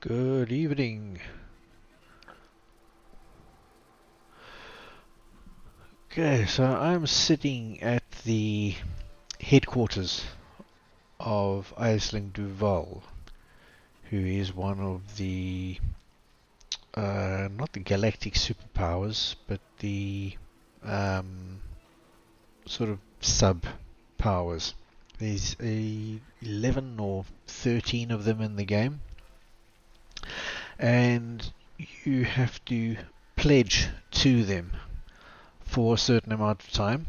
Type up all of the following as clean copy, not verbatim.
Good evening. Okay, so I'm sitting at the headquarters of Aisling Duval, who is one of the, not the galactic superpowers, but the sort of sub-powers. There's 11 or 13 of them in the game, and you have to pledge to them for a certain amount of time,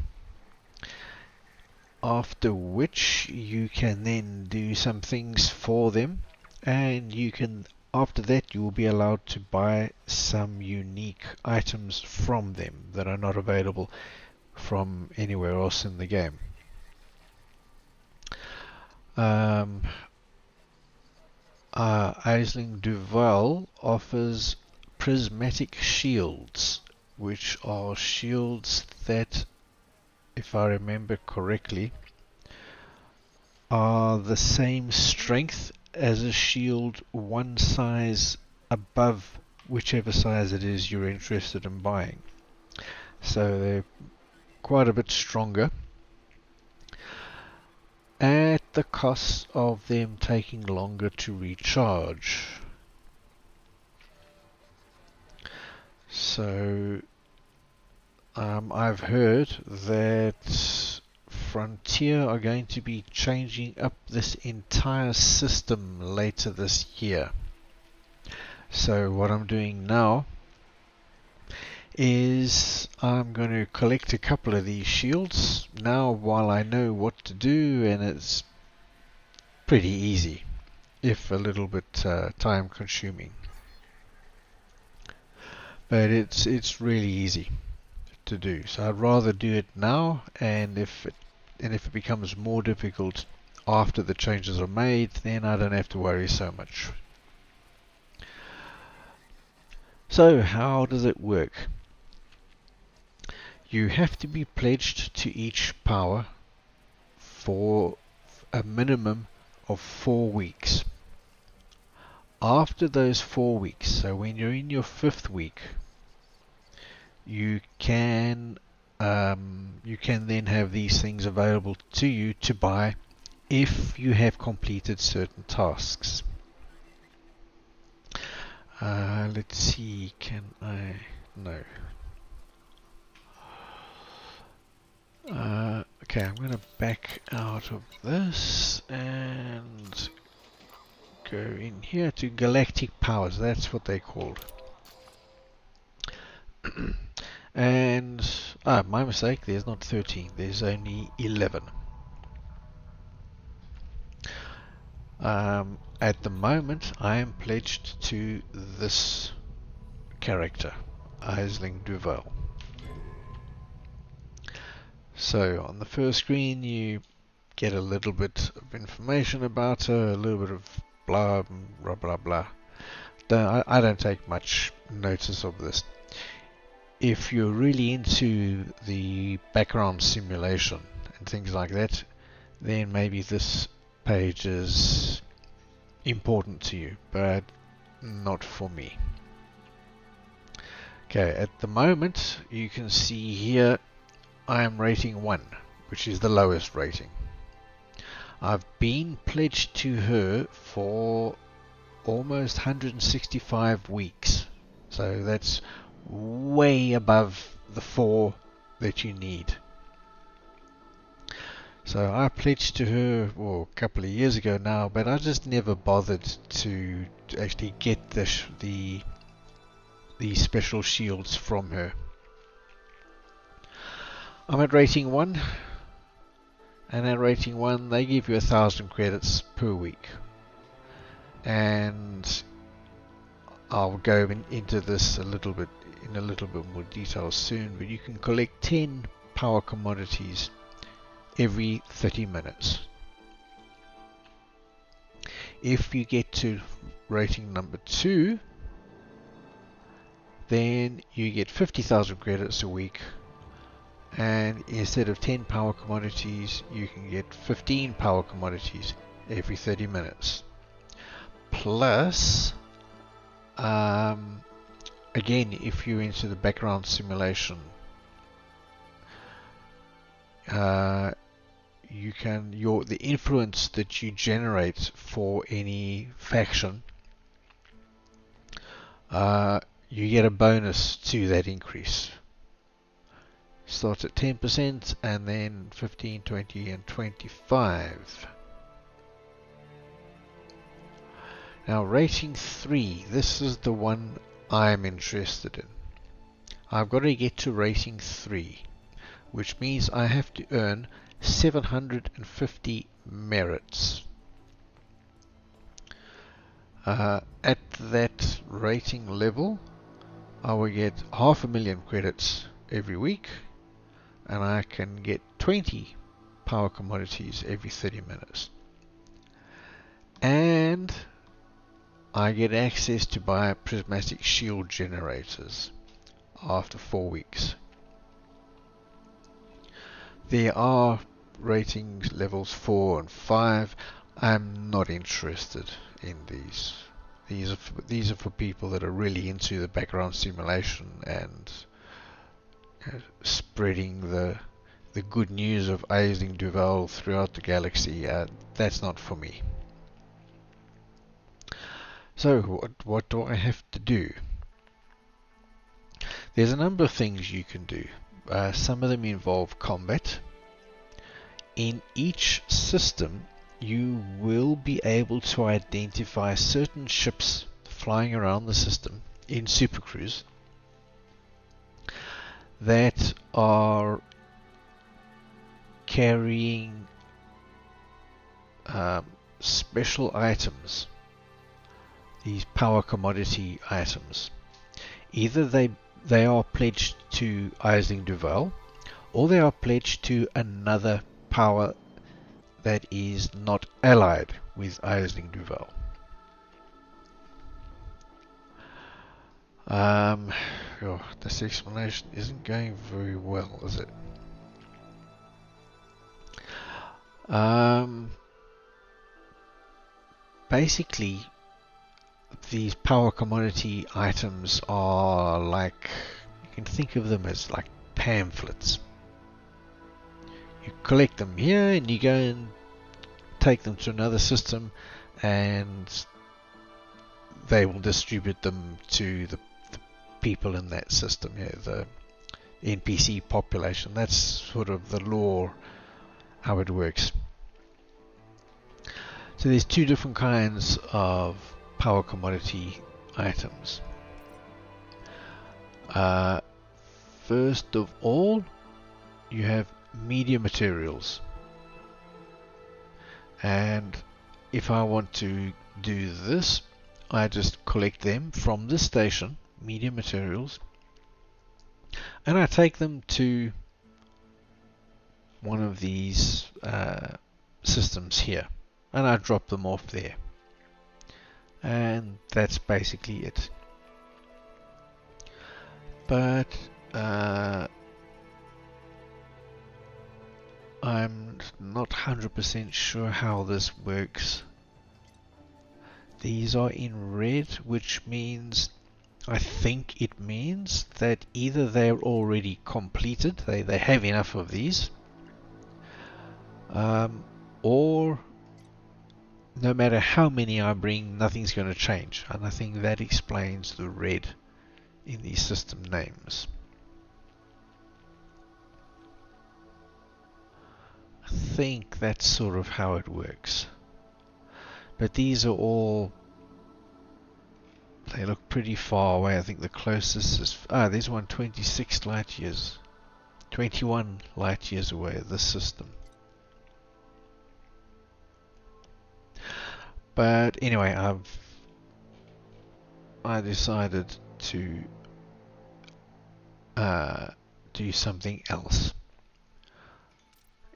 after which you can then do some things for them, and after that you will be allowed to buy some unique items from them that are not available from anywhere else in the game. Aisling Duval offers Prismatic Shields, which are shields that, if I remember correctly, are the same strength as a shield one size above whichever size it is you're interested in buying. So they're quite a bit stronger, at the cost of them taking longer to recharge. So I've heard that Frontier are going to be changing up this entire system later this year. So what I'm doing now is I'm going to collect a couple of these shields now while I know what to do, and it's pretty easy, if a little bit time consuming. But it's really easy to do. So I'd rather do it now, and if it becomes more difficult after the changes are made, then I don't have to worry so much. So how does it work? You have to be pledged to each power for a minimum of 4 weeks. After those 4 weeks, so when you're in your 5th week, you can then have these things available to you to buy if you have completed certain tasks. Let's see, can I? No. Okay, I'm going to back out of this and go in here to galactic powers. That's what they're called. And my mistake, there's not 13, there's only 11. At the moment I am pledged to this character, Aisling Duval. So on the first screen you get a little bit of information about her, a little bit of blah blah blah blah. I don't take much notice of this. If you're really into the background simulation and things like that, then maybe this page is important to you, but not for me. Okay, at the moment you can see here I am rating 1, which is the lowest rating. I've been pledged to her for almost 165 weeks, so that's way above the 4 that you need. So I pledged to her a couple of years ago now, but I just never bothered to actually get the special shields from her. I'm at rating 1, and at rating 1 they give you 1,000 credits per week, and I'll go into this in a little bit more detail soon, but you can collect 10 power commodities every 30 minutes. If you get to rating number 2, then you get 50,000 credits a week, and instead of 10 power commodities you can get 15 power commodities every 30 minutes. Plus Again, if you're into the background simulation, you can the influence that you generate for any faction, you get a bonus to that increase. Starts at 10% and then 15, 20 and 25. Now rating 3, this is the one I'm interested in. I've got to get to rating 3, which means I have to earn 750 merits. At that rating level, I will get 500,000 credits every week, and I can get 20 power commodities every 30 minutes. And I get access to buy prismatic shield generators after 4 weeks. There are ratings levels 4 and 5. I'm not interested in these. These are for people that are really into the background simulation and spreading the good news of Aisling Duval throughout the galaxy. That's not for me. So what do I have to do? There's a number of things you can do. Some of them involve combat. In each system, you will be able to identify certain ships flying around the system in Supercruise that are carrying special items, these power commodity items. Either they are pledged to Aisling Duval, or they are pledged to another power that is not allied with Aisling Duval. This explanation isn't going very well, is it? Basically, these power commodity items are like, you can think of them as like pamphlets. You collect them here and you go and take them to another system, and they will distribute them to the people in that system, the NPC population. That's sort of the lore, how it works. So there's two different kinds of power commodity items. First of all, you have media materials, and if I want to do this, I just collect them from this station, media materials, and I take them to one of these systems here, and I drop them off there, and that's basically it. But I'm not 100% sure how this works. These are in red, which means, I think it means that either they're already completed, they have enough of these, or no matter how many I bring, nothing's going to change. And I think that explains the red in these system names. I think that's sort of how it works. But these are all, they look pretty far away. I think the closest is, there's one 26 light years, 21 light years away, this system. But anyway, I decided to do something else.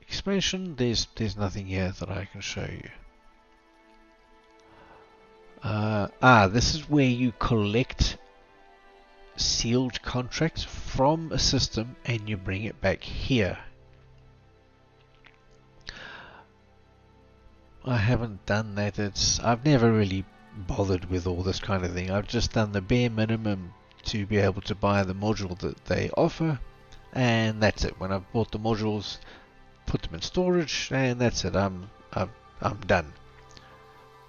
Expansion, there's nothing here that I can show you. This is where you collect sealed contracts from a system and you bring it back here. I haven't done that. I've never really bothered with all this kind of thing. I've just done the bare minimum to be able to buy the module that they offer, and that's it. When I've bought the modules, put them in storage, and that's it. I'm done.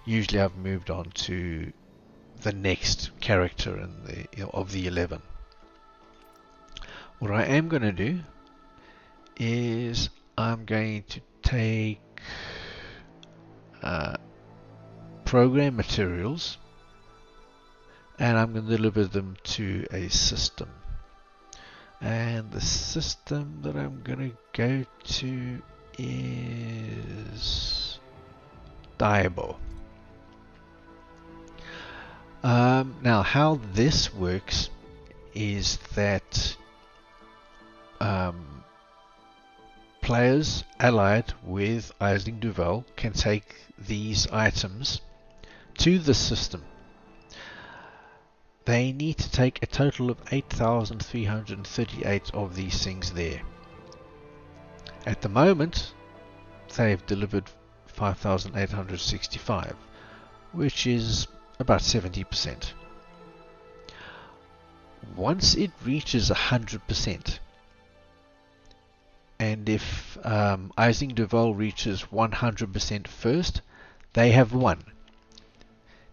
Usually I've moved on to the next character in of the 11. What I am going to do is I'm going to take program materials, and I'm going to deliver them to a system. And the system that I'm going to go to is Diabo. Now, how this works is that players allied with Aisling Duval can take these items to the system. They need to take a total of 8,338 of these things there. At the moment, they've delivered 5,865, which is about 70%. Once it reaches 100%, and if Aisling Duval reaches 100% first, they have won.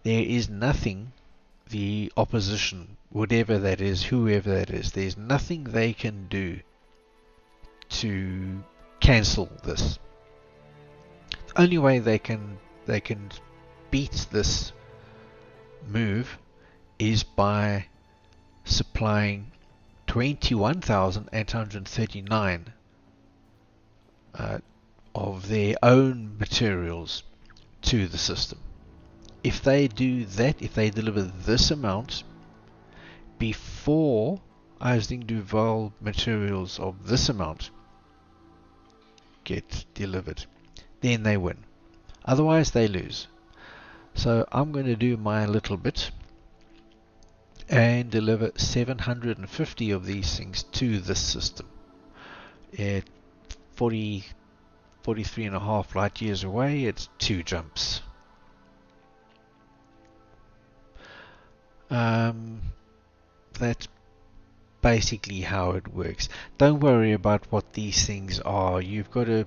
There is nothing the opposition, whatever that is, whoever that is, there's nothing they can do to cancel this. The only way they can beat this move is by supplying 21,839 of their own materials to the system. If they do that, if they deliver this amount before Aisling Duval materials of this amount get delivered, then they win. Otherwise they lose. So I'm going to do my little bit and deliver 750 of these things to this system. At 43.5 light years away, it's 2 jumps. That's basically how it works. Don't worry about what these things are. You've got to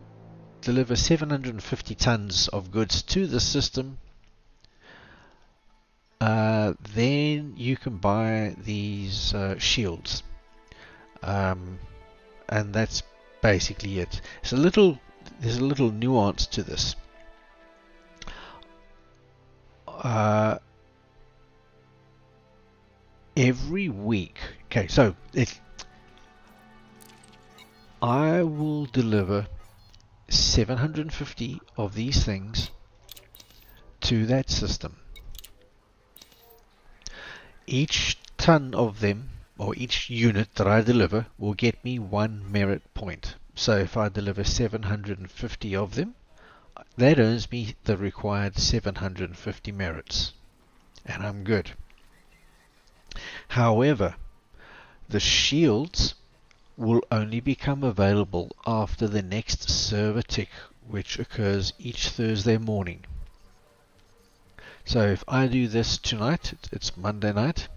deliver 750 tons of goods to the system. Then you can buy these shields, and that's basically it. There's a little nuance to this. Every week, okay, so I will deliver 750 of these things to that system. Each ton of them, or each unit that I deliver, will get me 1 merit point. So if I deliver 750 of them, that earns me the required 750 merits, and I'm good. However, the shields will only become available after the next server tick, which occurs each Thursday morning. So if I do this tonight, it's Monday night,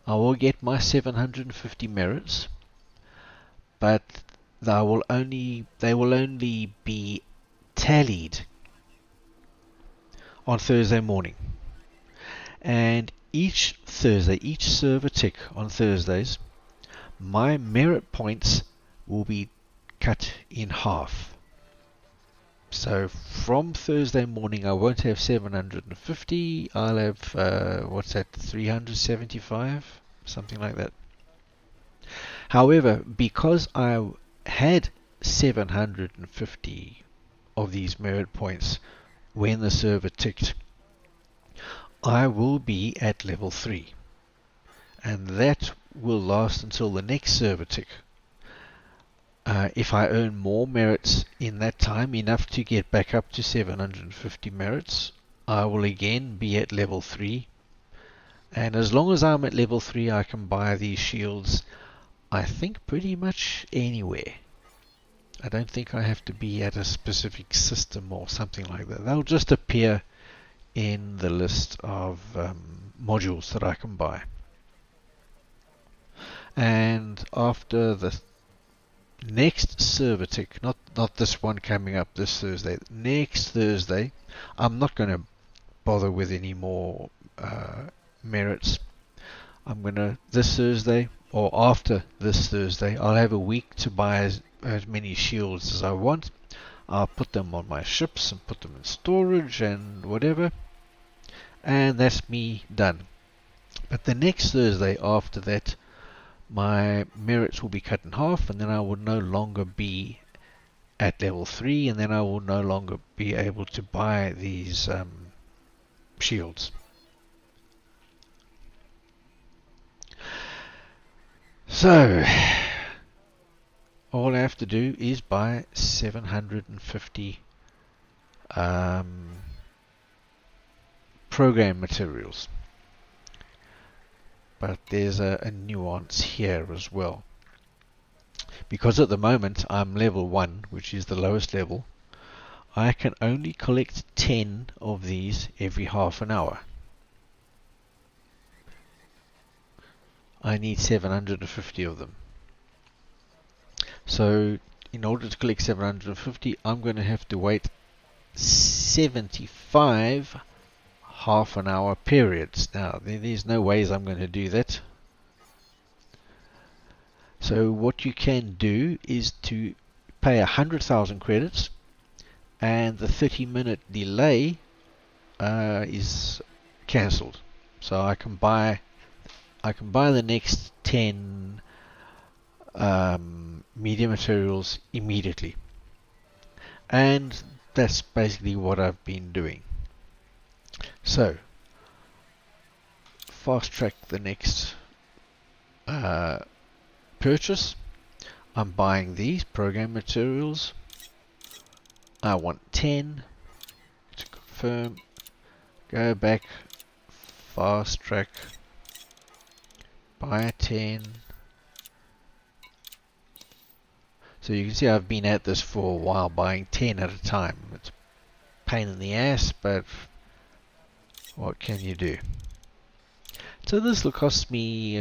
I will get my 750 merits, but they will only be tallied on Thursday morning. And each Thursday, each server tick on Thursdays, my merit points will be cut in half. So from Thursday morning I won't have 750, I'll have 375, something like that. However, because I had 750 of these merit points when the server ticked, I will be at level 3, and that will last until the next server tick. If I earn more merits in that time, enough to get back up to 750 merits, I will again be at level 3, and as long as I'm at level 3 I can buy these shields, I think, pretty much anywhere. I don't think I have to be at a specific system or something like that. They'll just appear in the list of modules that I can buy. And after the next server tick, not this one coming up this Thursday, next Thursday, I'm not going to bother with any more merits. I'm going to, this Thursday, or after this Thursday, I'll have a week to buy as many shields as I want. I'll put them on my ships and put them in storage and whatever, and that's me done. But the next Thursday after that, my merits will be cut in half, and then I will no longer be at level 3, and then I will no longer be able to buy these shields. So all I have to do is buy 750 program materials. But there's a nuance here as well. Because at the moment I'm level 1, which is the lowest level, I can only collect 10 of these every half an hour. I need 750 of them. So in order to collect 750, I'm going to have to wait 75 half an hour periods. Now there's no ways I'm going to do that. So what you can do is to pay 100,000 credits, and the 30-minute delay is cancelled. So I can buy the next 10 media materials immediately, and that's basically what I've been doing. So fast track the next purchase. I'm buying these program materials. I want 10 to confirm. Go back, fast track, buy 10. So you can see I've been at this for a while, buying 10 at a time. It's a pain in the ass, but what can you do? So this will cost me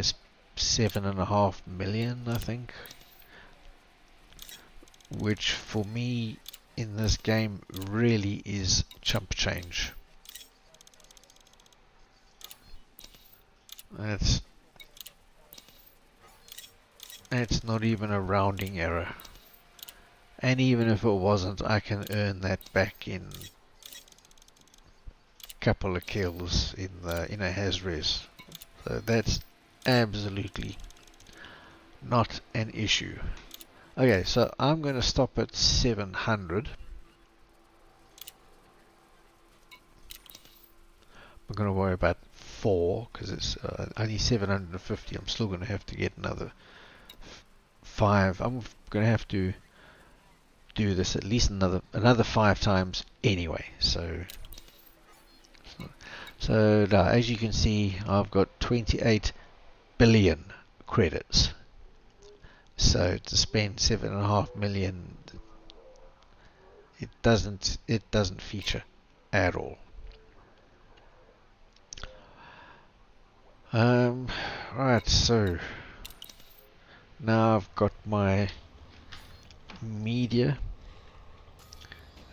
7.5 million, I think, which for me in this game really is chump change. It's not even a rounding error, and even if it wasn't, I can earn that back in a couple of kills in a Has-Res. So that's absolutely not an issue. Okay, so I'm going to stop at 700. I'm going to worry about 4 because it's only 750. I'm still going to have to get another 5. I'm going to have to do this at least another 5 times anyway. So now, as you can see, I've got 28 billion credits. So to spend 7.5 million, it doesn't feature at all. Right, so now I've got my media,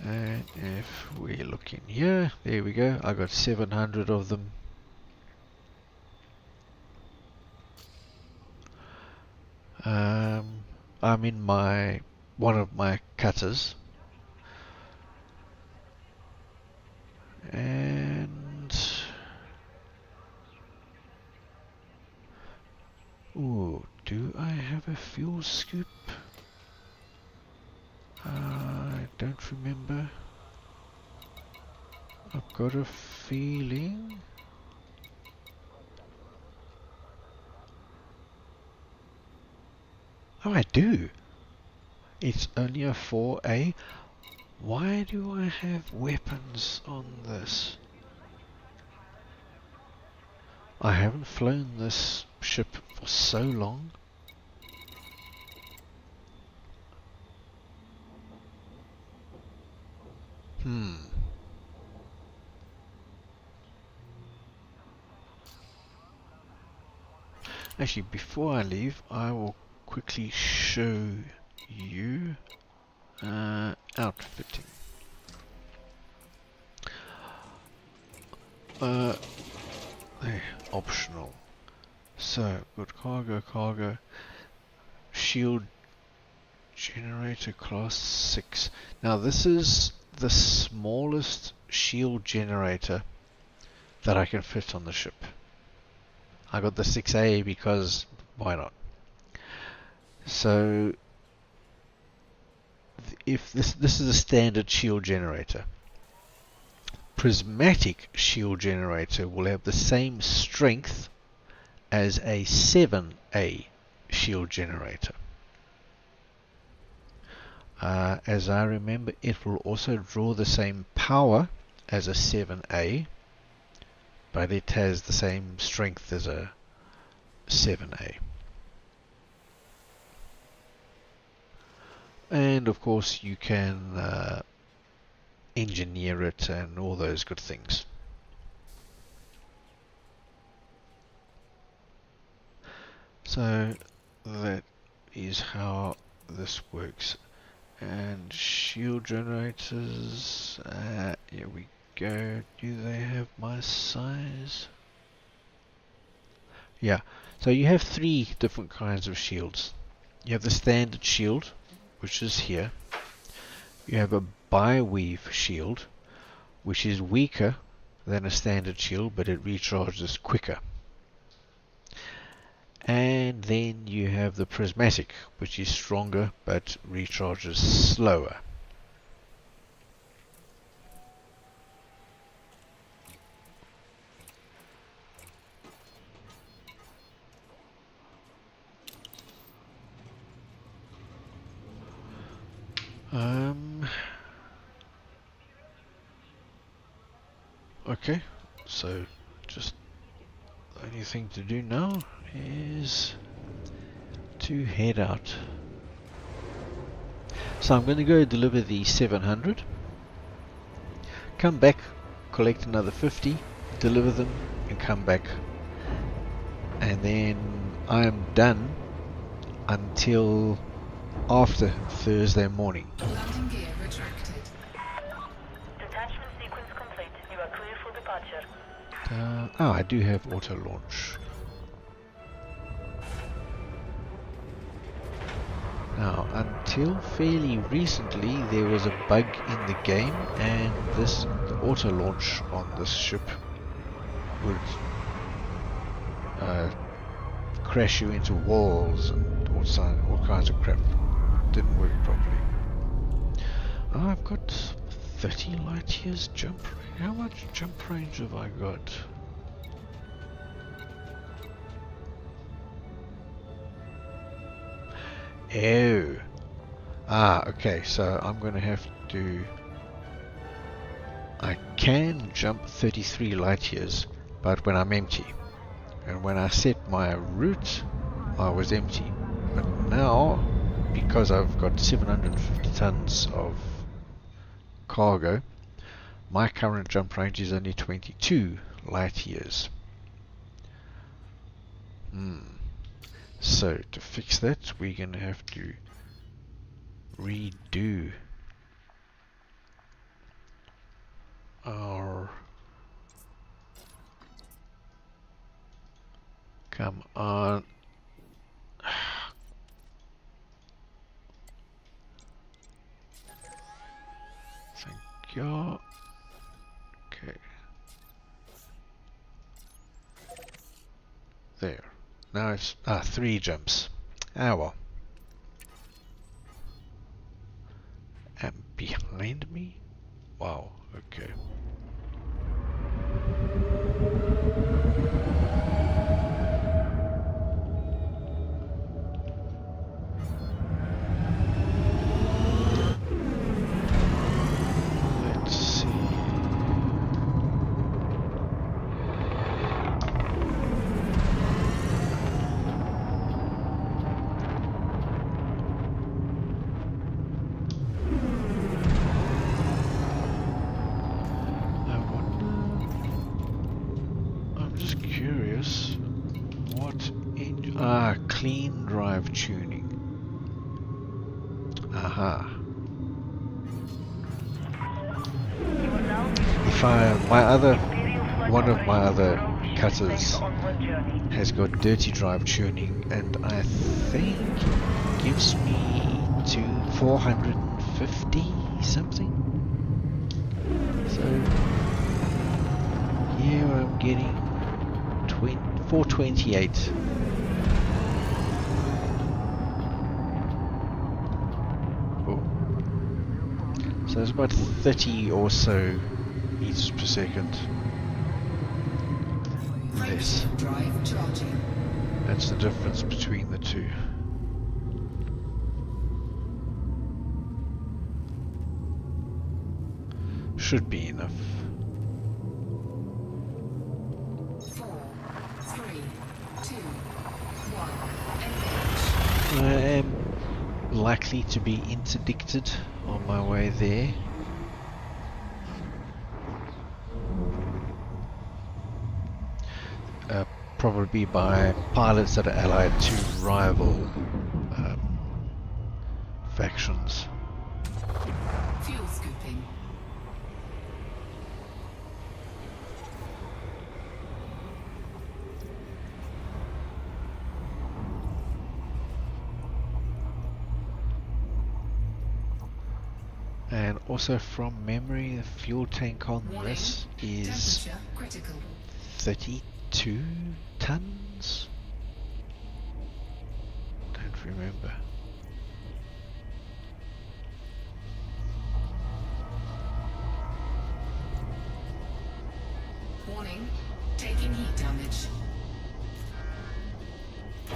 and if we look in here, there we go. I got 700 of them. I'm in one of my cutters, and ooh, do I have a fuel scoop? I don't remember. I've got a feeling. Oh, I do. It's only a 4A. Why do I have weapons on this? I haven't flown this ship for so long. Actually, before I leave, I will quickly show you outfitting. There, optional. So, good cargo, shield generator class 6. Now this is the smallest shield generator that I can fit on the ship. I got the 6A because why not? So if this is a standard shield generator, Prismatic Shield generator will have the same strength as a 7A shield generator. As I remember, it will also draw the same power as a 7A, but it has the same strength as a 7A. And of course you can engineer it and all those good things. So that is how this works. And shield generators, here we go. Do they have my size? Yeah, so you have 3 different kinds of shields. You have the standard shield, which is here. You have a bi-weave shield, which is weaker than a standard shield, but it recharges quicker. And then you have the prismatic, which is stronger but recharges slower. Okay, so just the only thing to do now is to head out. So I'm going to go deliver the 700, come back, collect another 50, deliver them, and come back. And then I am done until after Thursday morning. Landing gear retracted. Detachment sequence complete. You are clear for departure. I do have auto launch. Now, until fairly recently, there was a bug in the game, and the auto launch on this ship would crash you into walls and all kinds of crap. Didn't work properly. I've got 30 light years jump range. How much jump range have I got? Oh. Okay, so I'm going to have to... I can jump 33 light years, but when I'm empty. And when I set my route, I was empty. But now, because I've got 750 tons of cargo, my current jump range is only 22 light years. So to fix that, we're going to have to redo our... Come on. Thank you. Okay. There. Now it's 3 jumps. Well. And behind me? Wow, okay. Let's see. I'm just curious what engine. Ah, clean drive tuning. Aha. If one of my other cutters has got dirty drive tuning, and I think it gives me to 450 something. So here I'm getting 428. Oh. So it's about 30 or so meters per second less. That's the difference between the two. Should be enough. 4, 3, 2, 1. I am likely to be interdicted on my way there. Probably by pilots that are allied to rival factions. Fuel scooping. And also from memory, the fuel tank on this is 32 tons? Don't remember. Warning, taking heat damage.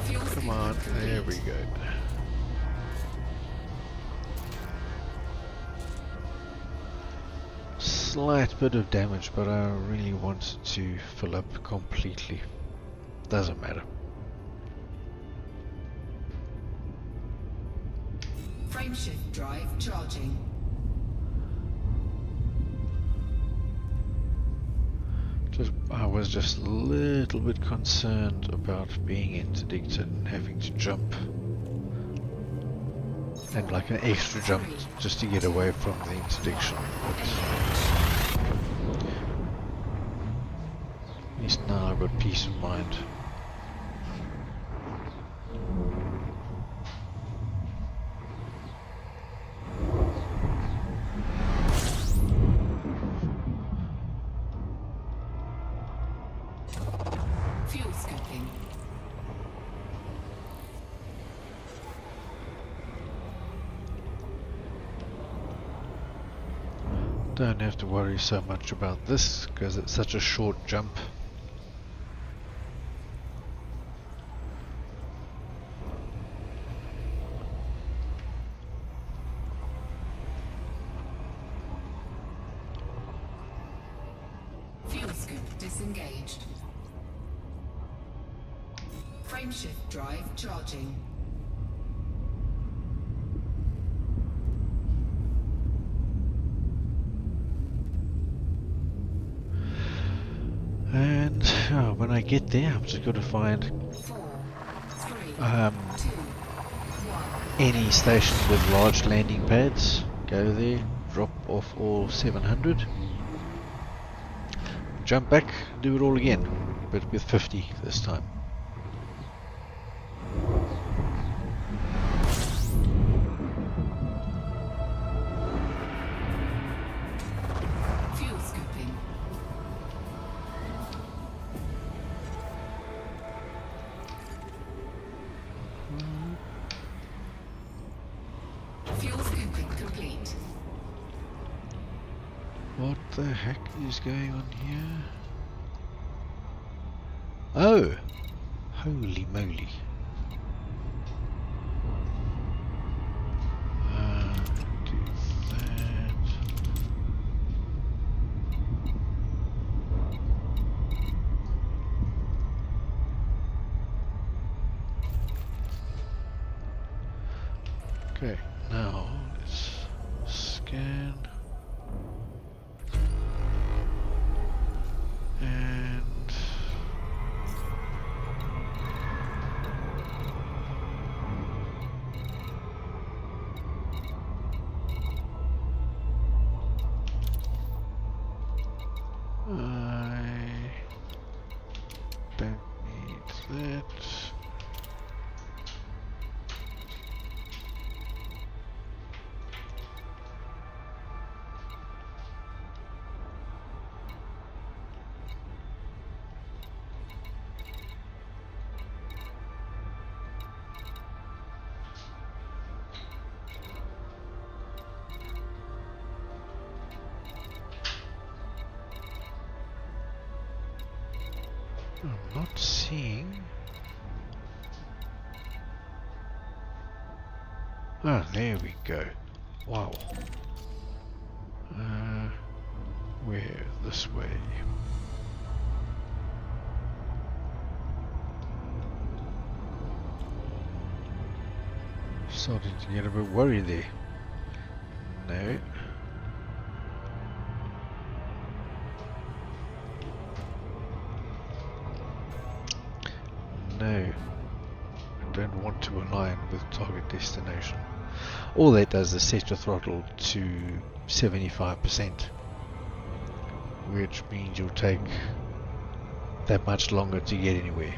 Fuel Come on, complete. there we go. Slight bit of damage, but I really wanted to fill up completely. Doesn't matter. Frameshift drive charging. I was just a little bit concerned about being interdicted and having to jump. And like an extra jump just to get away from the interdiction. But at least now I've got peace of mind. Fuel scooping. Don't have to worry so much about this because it's such a short jump. Fuel scoop disengaged. Frameshift drive charging. And when I get there, I'm just going to find 4, 3, 2, 1. any station with large landing pads. Go there, drop off all 700. Jump back, do it all again, but with 50 this time. Fuel scooping. Fuel scooping complete. What the heck is going on here? Oh! Holy moly. Do that. Okay, now let's scan. And don't need that. I'm not seeing. Ah, there we go. Wow. Where? This way. Starting to get a bit worried there. No. No, I don't want to align with target destination. All that does is set your throttle to 75%, which means you'll take that much longer to get anywhere.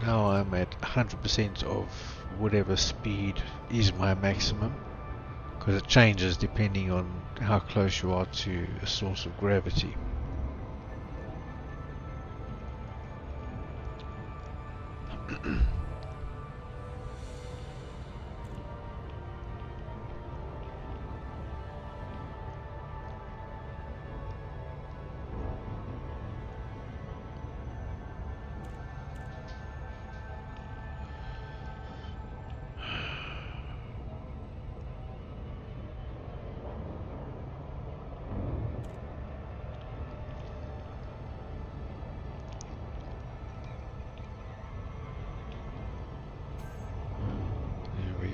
Now I'm at 100% of whatever speed is my maximum, because it changes depending on how close you are to a source of gravity.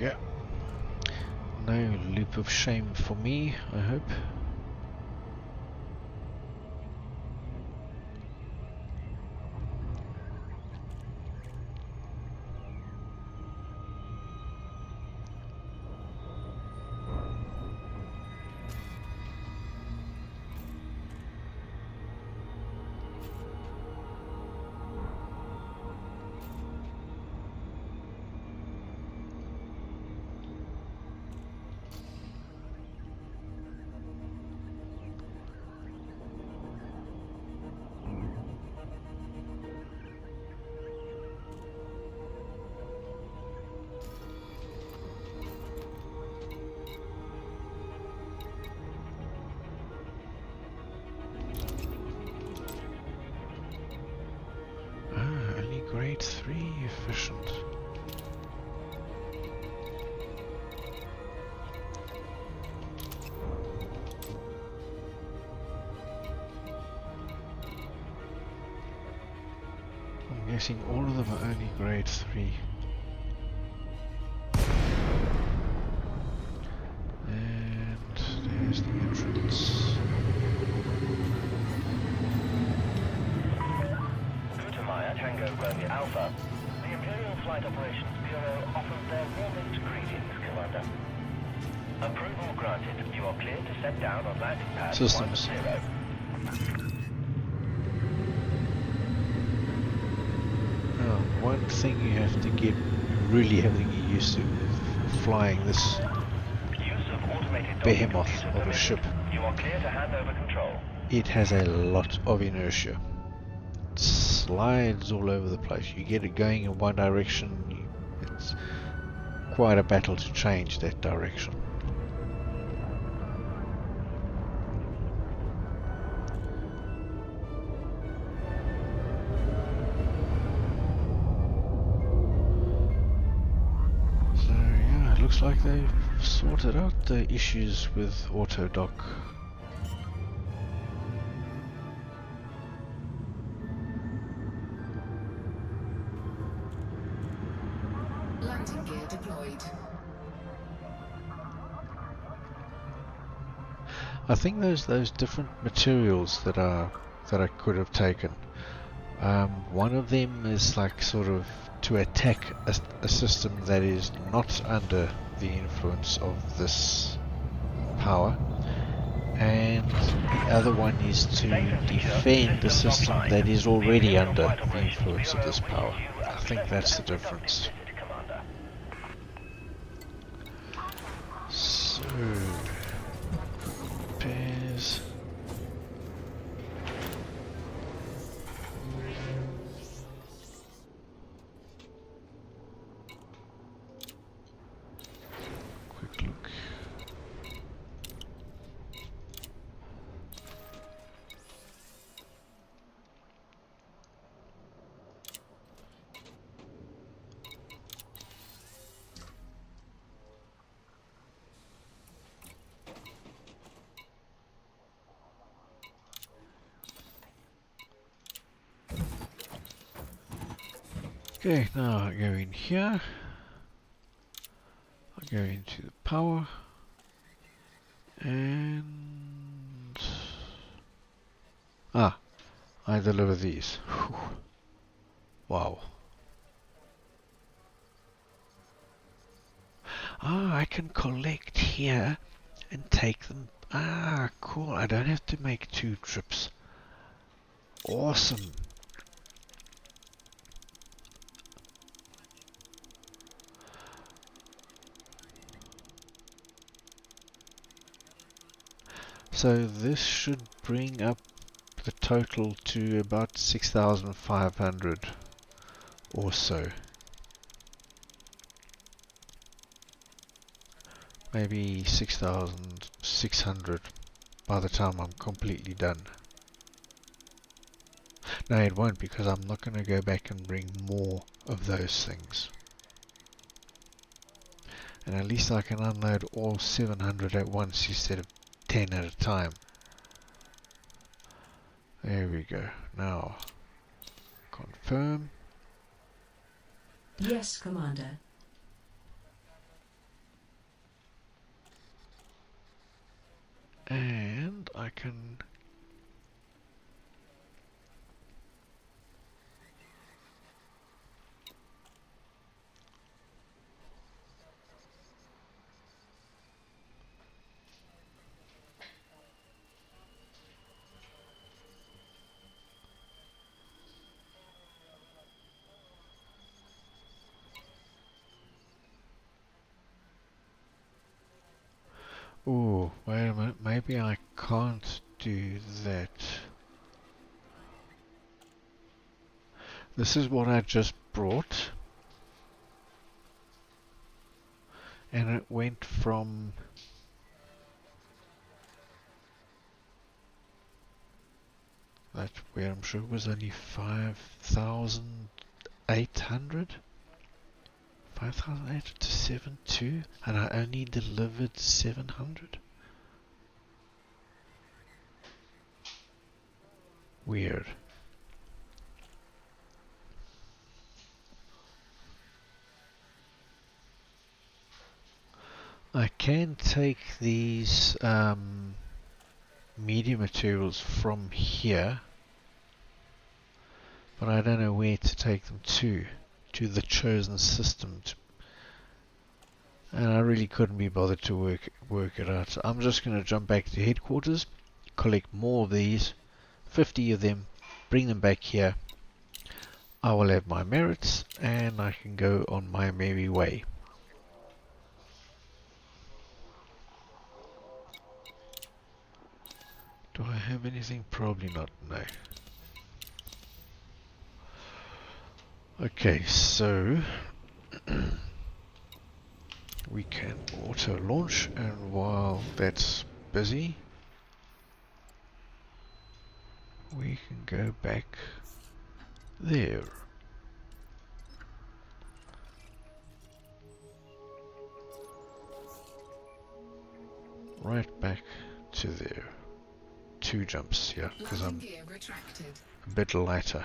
Yeah. No loop of shame for me, I hope. Grade 3 efficient. I'm guessing all of them are only grade 3. And there's the entrance. Tango Romeo Alpha. The Imperial Flight Operations Bureau offers their warmest greetings, Commander. Approval granted. You are cleared to set down on landing pad 10. One thing you have to really have to get used to with flying this behemoth of a ship. You are clear to hand over control. It has a lot of inertia. It slides all over the place. You get it going in one direction, it's quite a battle to change that direction. So yeah, it looks like they've sorted out the issues with auto dock. Landing gear deployed. I think those different materials that I could have taken. One of them is like sort of to attack a system that is not under the influence of this power, and the other one is to defend the system that is already under the influence of this power. I think that's the difference. So, repairs. Quick look. Okay, now I go in here. I go into the power and I deliver these. Whew. Wow. I can collect here and take them. Cool. I don't have to make 2 trips. Awesome. So this should bring up the total to about 6,500 or so. Maybe 6,600 by the time I'm completely done. No, it won't, because I'm not going to go back and bring more of those things. And at least I can unload all 700 at once instead of 10 at a time. There we go. Now, confirm. Yes, Commander. And I can oh, wait a minute, maybe I can't do that. This is what I just brought. And it went from that where I'm sure it was only 5,800? 5,800 to 7,200, and I only delivered 700? Weird. I can take these media materials from here, but I don't know where to take them to the chosen system. And I really couldn't be bothered to work it out. So I'm just going to jump back to headquarters, collect more of these, 50 of them, bring them back here. I will have my merits, and I can go on my merry way. Do I have anything? Probably not, no. Okay, so we can auto launch, and while that's busy, we can go back there. Right back to there. 2 jumps here, because I'm a bit lighter.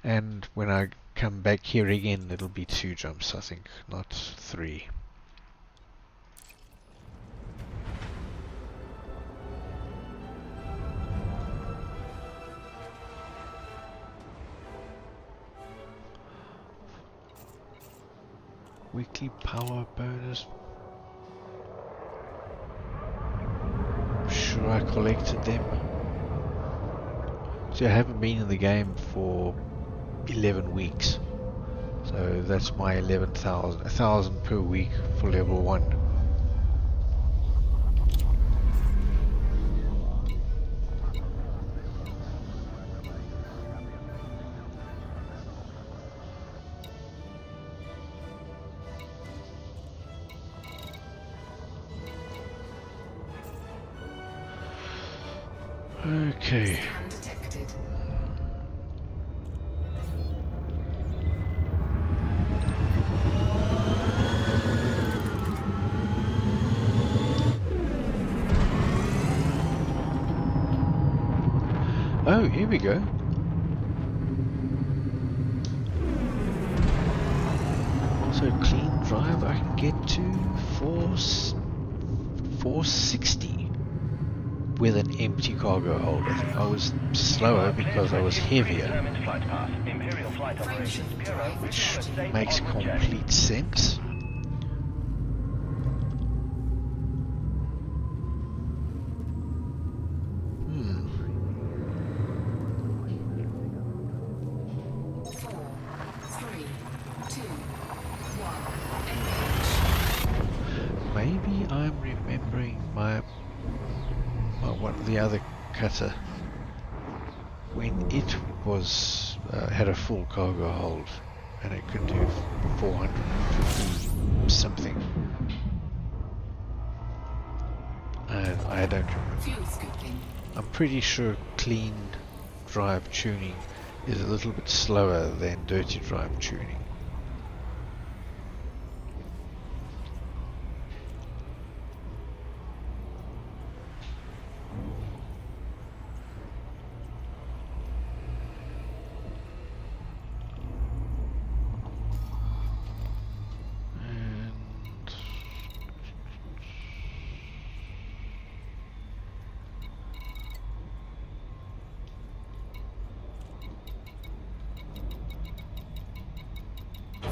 And when I come back here again, it'll be 2 jumps, I think, not 3. Weekly power bonus. collected them. See, I haven't been in the game for 11 weeks. So that's my 11,000, 1,000 per week for level 1. Okay. Scan detected. Oh, here we go. So clean drive I can get to 460 with an empty cargo hold. I think I was slower because I was heavier, which makes complete sense. Maybe I'm remembering my one of the other cutter when it was had a full cargo hold and it could do 450 something, and I don't remember. I'm pretty sure clean drive tuning is a little bit slower than dirty drive tuning.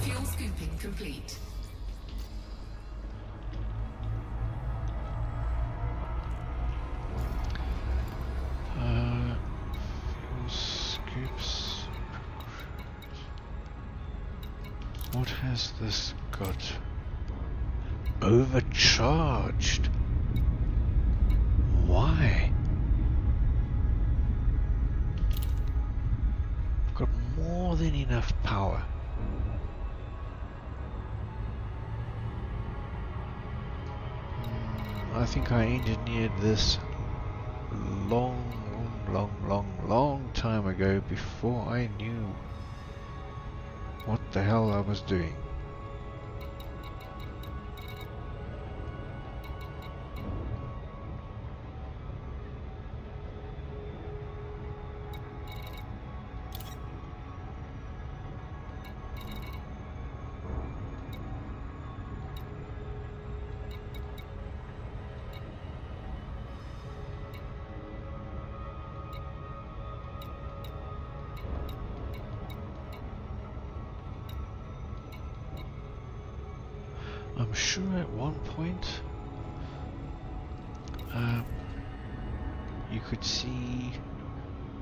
Fuel scooping complete. Fuel scoops. What has this got? Overcharged. Why? I've got more than enough power. I think I engineered this long time ago before I knew what the hell I was doing. I'm sure at one point you could see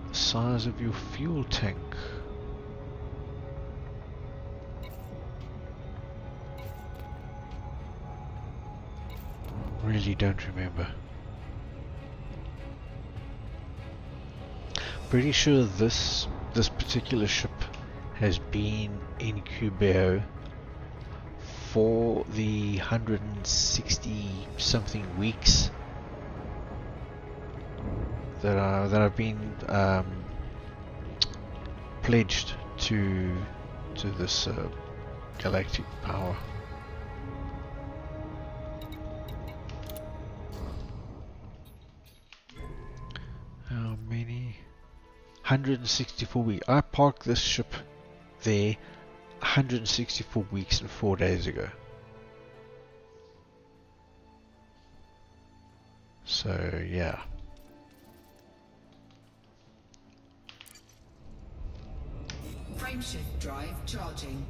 the size of your fuel tank. Really don't remember. Pretty sure this particular ship has been in Cubeo for the 160 something weeks that I've been pledged to this galactic power. How many? 164 weeks. I parked this ship there 164 weeks and 4 days ago. So yeah. Frameshift drive charging.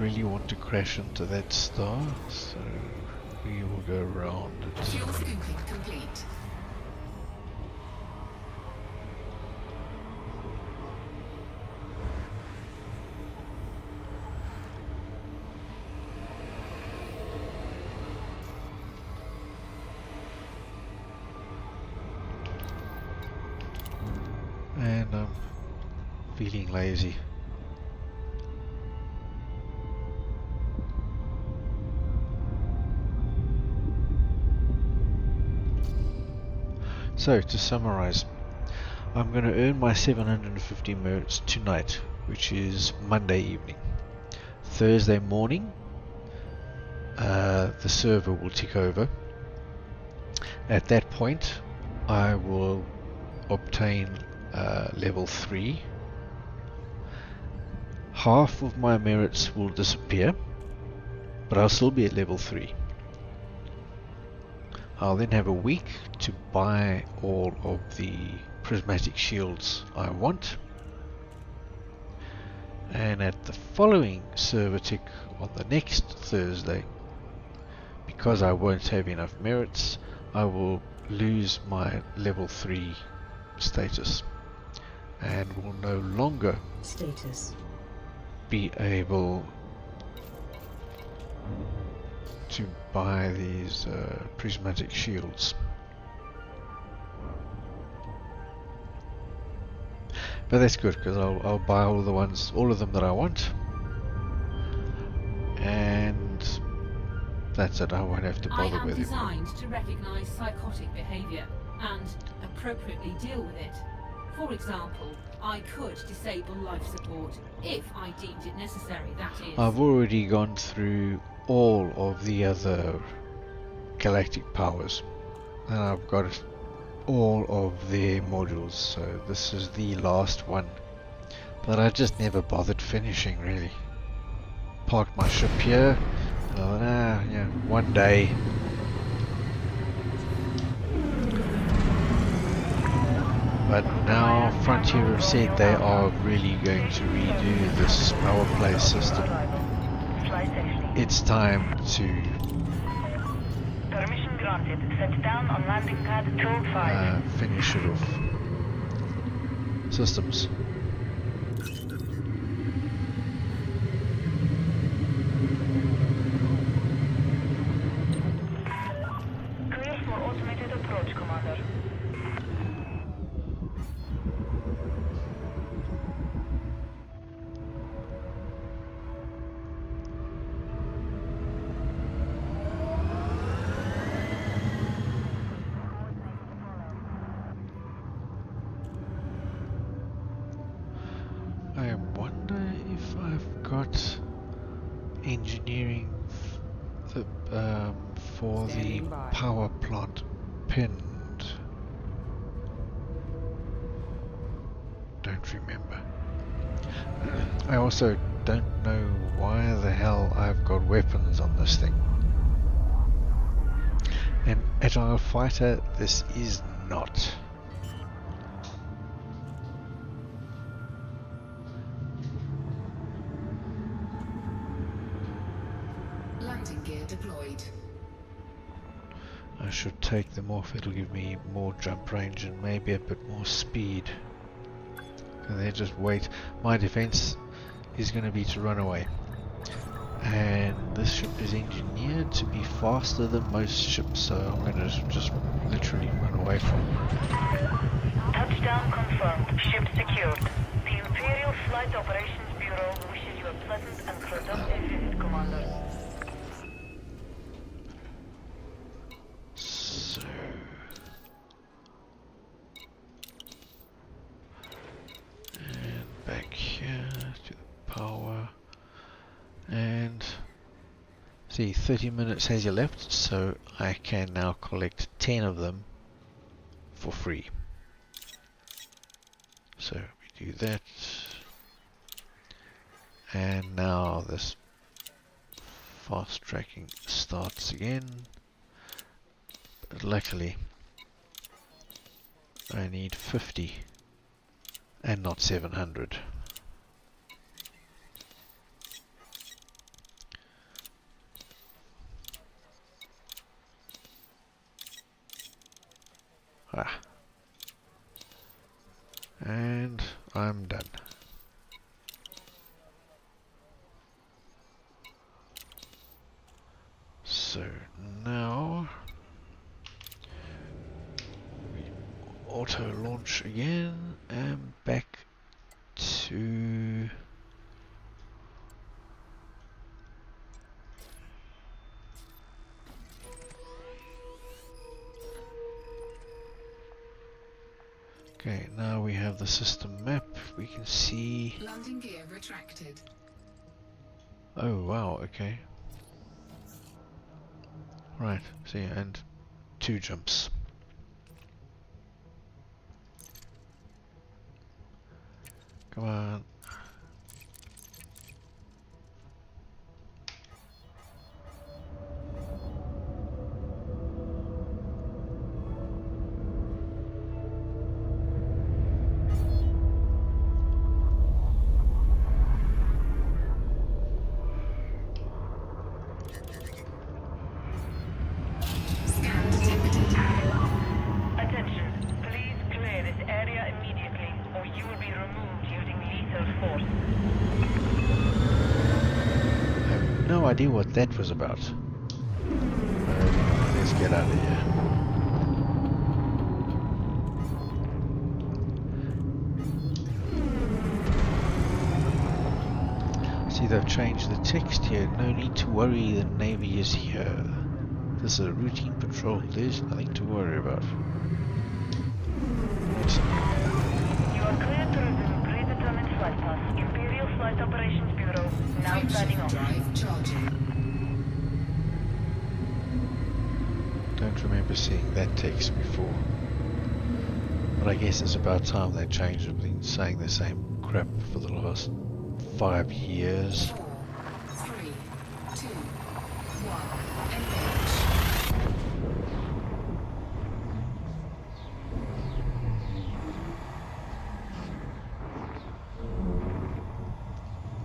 really want to crash into that star, so we will go around it. Fuel scooping complete. And I'm feeling lazy. So, to summarize, I'm going to earn my 750 merits tonight, which is Monday evening. Thursday morning, the server will tick over. At that point, I will obtain level 3. Half of my merits will disappear, but I'll still be at level 3. I'll then have a week to buy all of the Prismatic Shields I want. And at the following server tick on the next Thursday, because I won't have enough merits, I will lose my level 3 status and will no longer be able to buy these Prismatic Shields. But that's good, because I'll buy all of them that I want, and that's it. I won't have to bother with it. I am designed to recognize psychotic behavior and appropriately deal with it. For example, I could disable life support if I deemed it necessary, that is. I've already gone through all of the other galactic powers, and I've got all of their modules, so this is the last one. But I just never bothered finishing, really. Parked my ship here, and I thought, yeah, one day. But now Frontier have said they are really going to redo this power play system. It's time to Permission granted. Set down on landing pad 205. finish it off. Systems. Clear for automated approach, Commander. I wonder if I've got engineering for the power plant pinned. Don't remember. I also don't know why the hell I've got weapons on this thing. An agile fighter, this is not. Landing gear deployed. I should take them off, it'll give me more jump range and maybe a bit more speed. And they just wait. My defense is going to be to run away. And this ship is engineered to be faster than most ships, so I'm going to just literally run away from it. Touchdown confirmed. Ship secured. The Imperial Flight Operations Bureau wishes you a pleasant and productive visit, Commander. So... and back here to the power. And... see, 30 minutes has elapsed, so I can now collect 10 of them for free. So we do that, and now this fast tracking starts again, but luckily I need 50 and not 700. And I'm done. So now we auto launch again and back to okay, now we have the system map. We can see. Landing gear retracted. Oh wow, okay. Right, see, and 2 jumps. Come on. Scan detected. Attention. Please clear this area immediately, or you will be removed using lethal force. I have no idea what that was about. Let's get out of here. See, they've changed the text here. No need to worry, the Navy is here. This is a routine patrol. There's nothing to worry about. You are cleared to resume predetermined flight path. Imperial Flight Operations Bureau now signing Frameshift off. drive charging. Don't remember seeing that text before. But I guess it's about time they changed it. They've been saying the same crap for the last 5 years. 4, 3, 2, 1. Engage.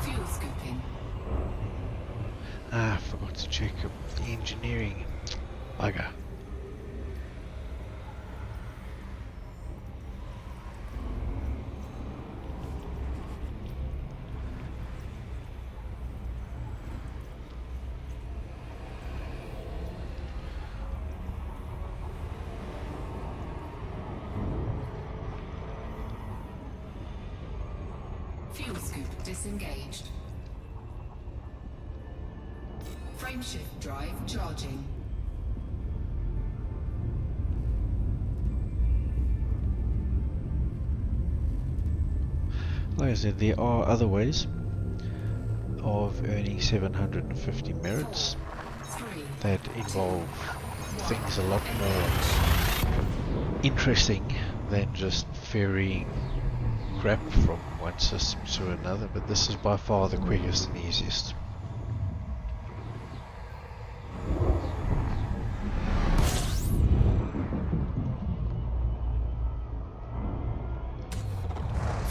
Fuel scooping. Ah, I forgot to check up the engineering. Bugger. Fuel scoop disengaged. Frameshift drive charging. Like I said, there are other ways of earning 750 merits 3, that involve things a lot more interesting than just ferrying crap from one system to another, but this is by far the quickest and easiest.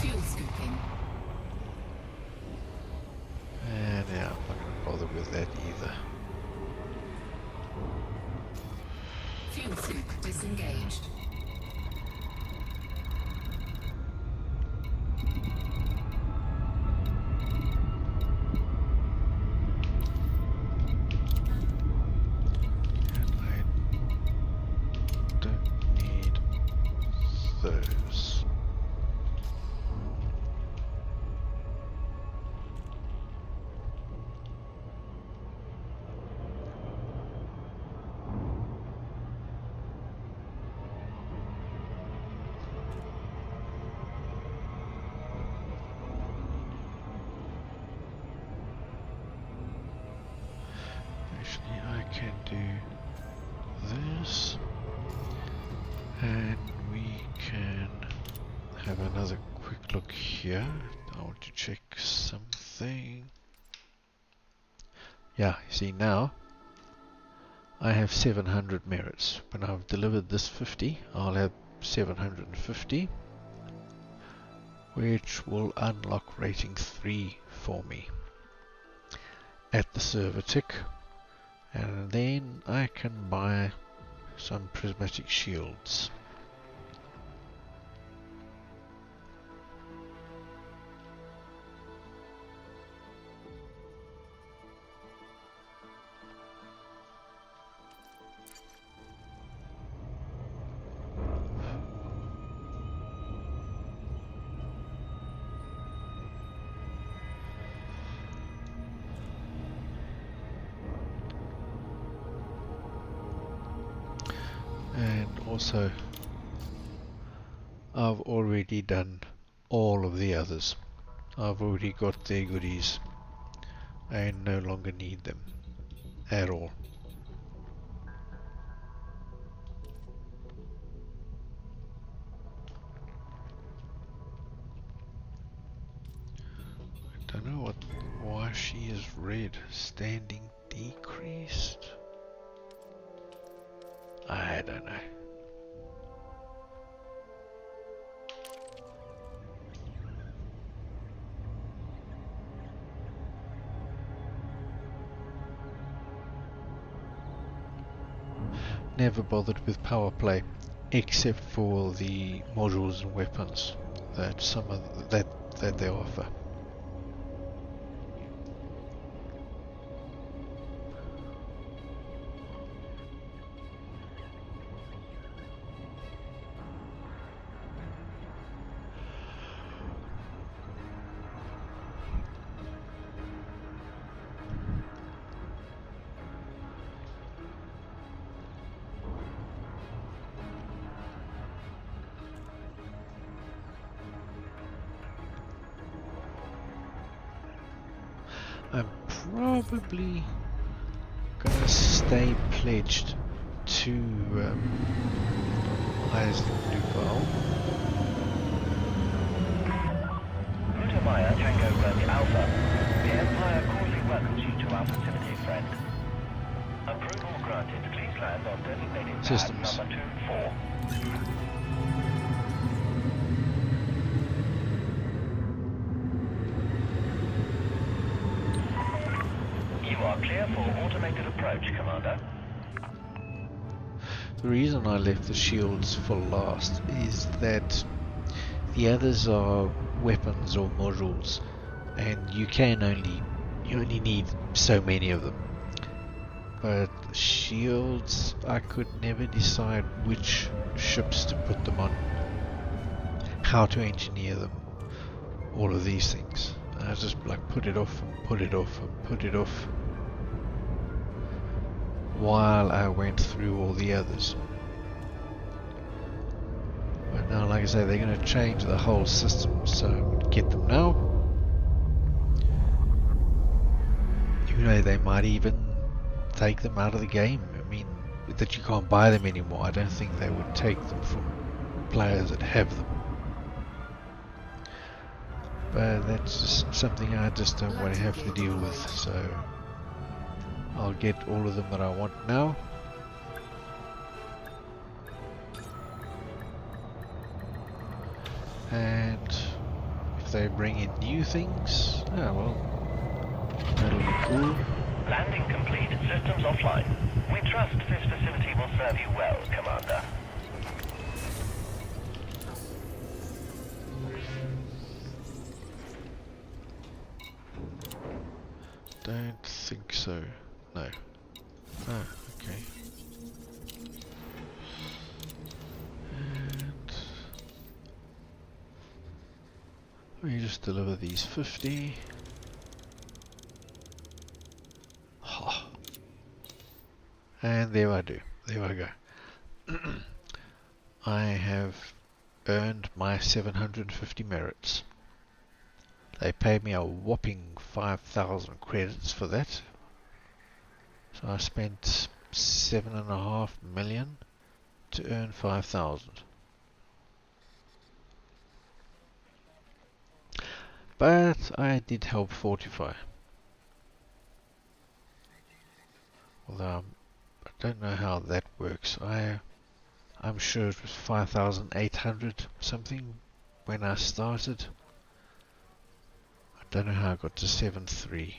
fuel scooping. And yeah, I'm not going to bother with that either. Fuel scoop disengaged. And I don't need those. Actually, I can do this, and we can have another quick look here. I want to check something. Yeah, see now I have 700 merits. When I've delivered this 50, I'll have 750, which will unlock rating 3 for me. at the server tick, and then I can buy some prismatic shields. And also, I've already done all of the others. I've already got their goodies. I no longer need them at all. I don't know why she is red. Standing decreased. I don't know. Never bothered with power play, except for the modules and weapons that that they offer. I'm probably gonna stay pledged to Isaac Duval. Maya Tango Romeo Alpha. The Empire cordially welcomes you to our facility, friend. Approval granted. Please land on designated pad Systems. number 24. You are clear for automated approach, Commander. The reason I left the shields for last is that the others are weapons or modules, and you only need so many of them. But the shields, I could never decide which ships to put them on, how to engineer them, all of these things. I just like put it off and put it off and put it off while I went through all the others. But now, like I say, they're going to change the whole system, so I'm going to get them now. You know, they might even take them out of the game. I mean, that you can't buy them anymore. I don't think they would take them from players that have them. But that's just something I just don't want to have to deal with, so I'll get all of them that I want now. And if they bring in new things, oh well, that'll be cool. Landing complete. Systems offline. We trust this facility will serve you well, Commander. Don't think so. No. Ah, okay. And we just deliver these 50. Ha. And there I do. There I go. I have earned my 750 merits. They paid me a whopping 5,000 credits for that. So I spent 7.5 million to earn 5,000. But I did help fortify. Although I don't know how that works. I'm sure it was 5,800 something when I started. I don't know how I got to 7.3.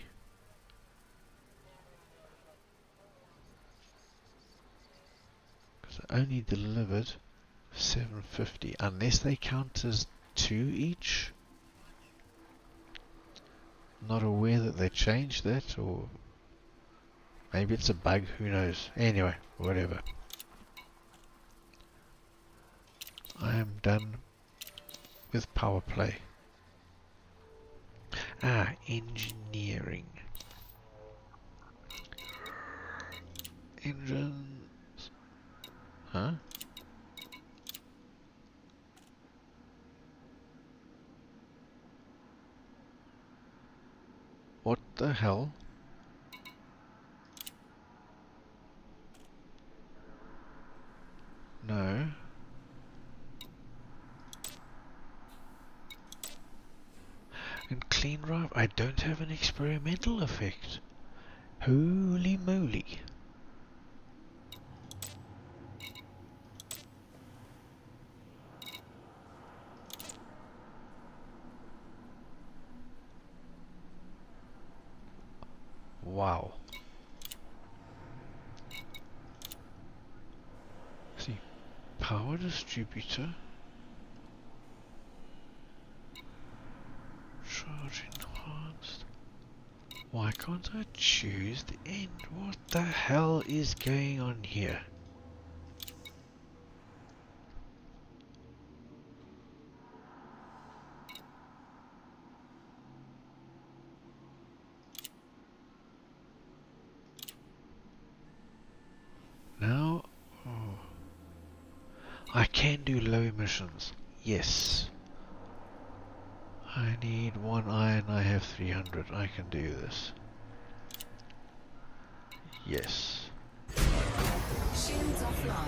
So only delivered 750, unless they count as 2 each. Not aware that they changed that, or maybe it's a bug, who knows. Anyway, whatever. I am done with power play. Engineering. Engines. Huh? What the hell? No. And clean drive, I don't have an experimental effect. Holy moly. Wow. See, power distributor. Charge enhanced. Why can't I choose the end? What the hell is going on here? Now, I can do low emissions. Yes. I need 1 iron, I have 300. I can do this. Yes. Shields offline.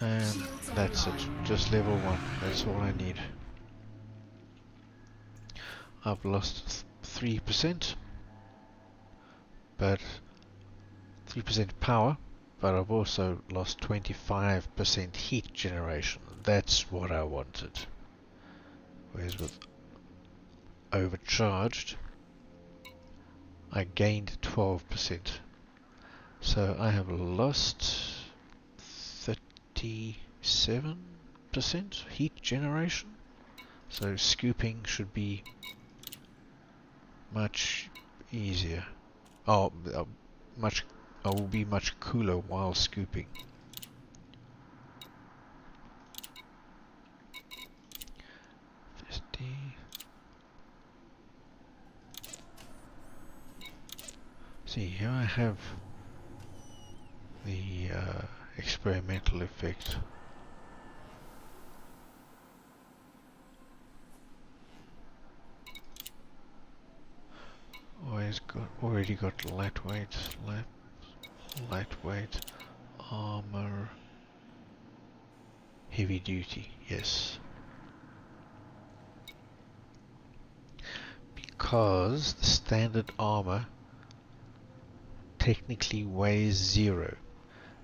And Shields that's it. online. Just level 1. That's all I need. I've lost 3%. But 3% power. But I've also lost 25% heat generation. That's what I wanted. Whereas with overcharged, I gained 12%. So I have lost 37% heat generation. So scooping should be much easier. I will be much cooler while scooping. See, here I have the experimental effect. Already got lightweight, lightweight, armor, heavy duty, yes. Because the standard armor technically weighs 0.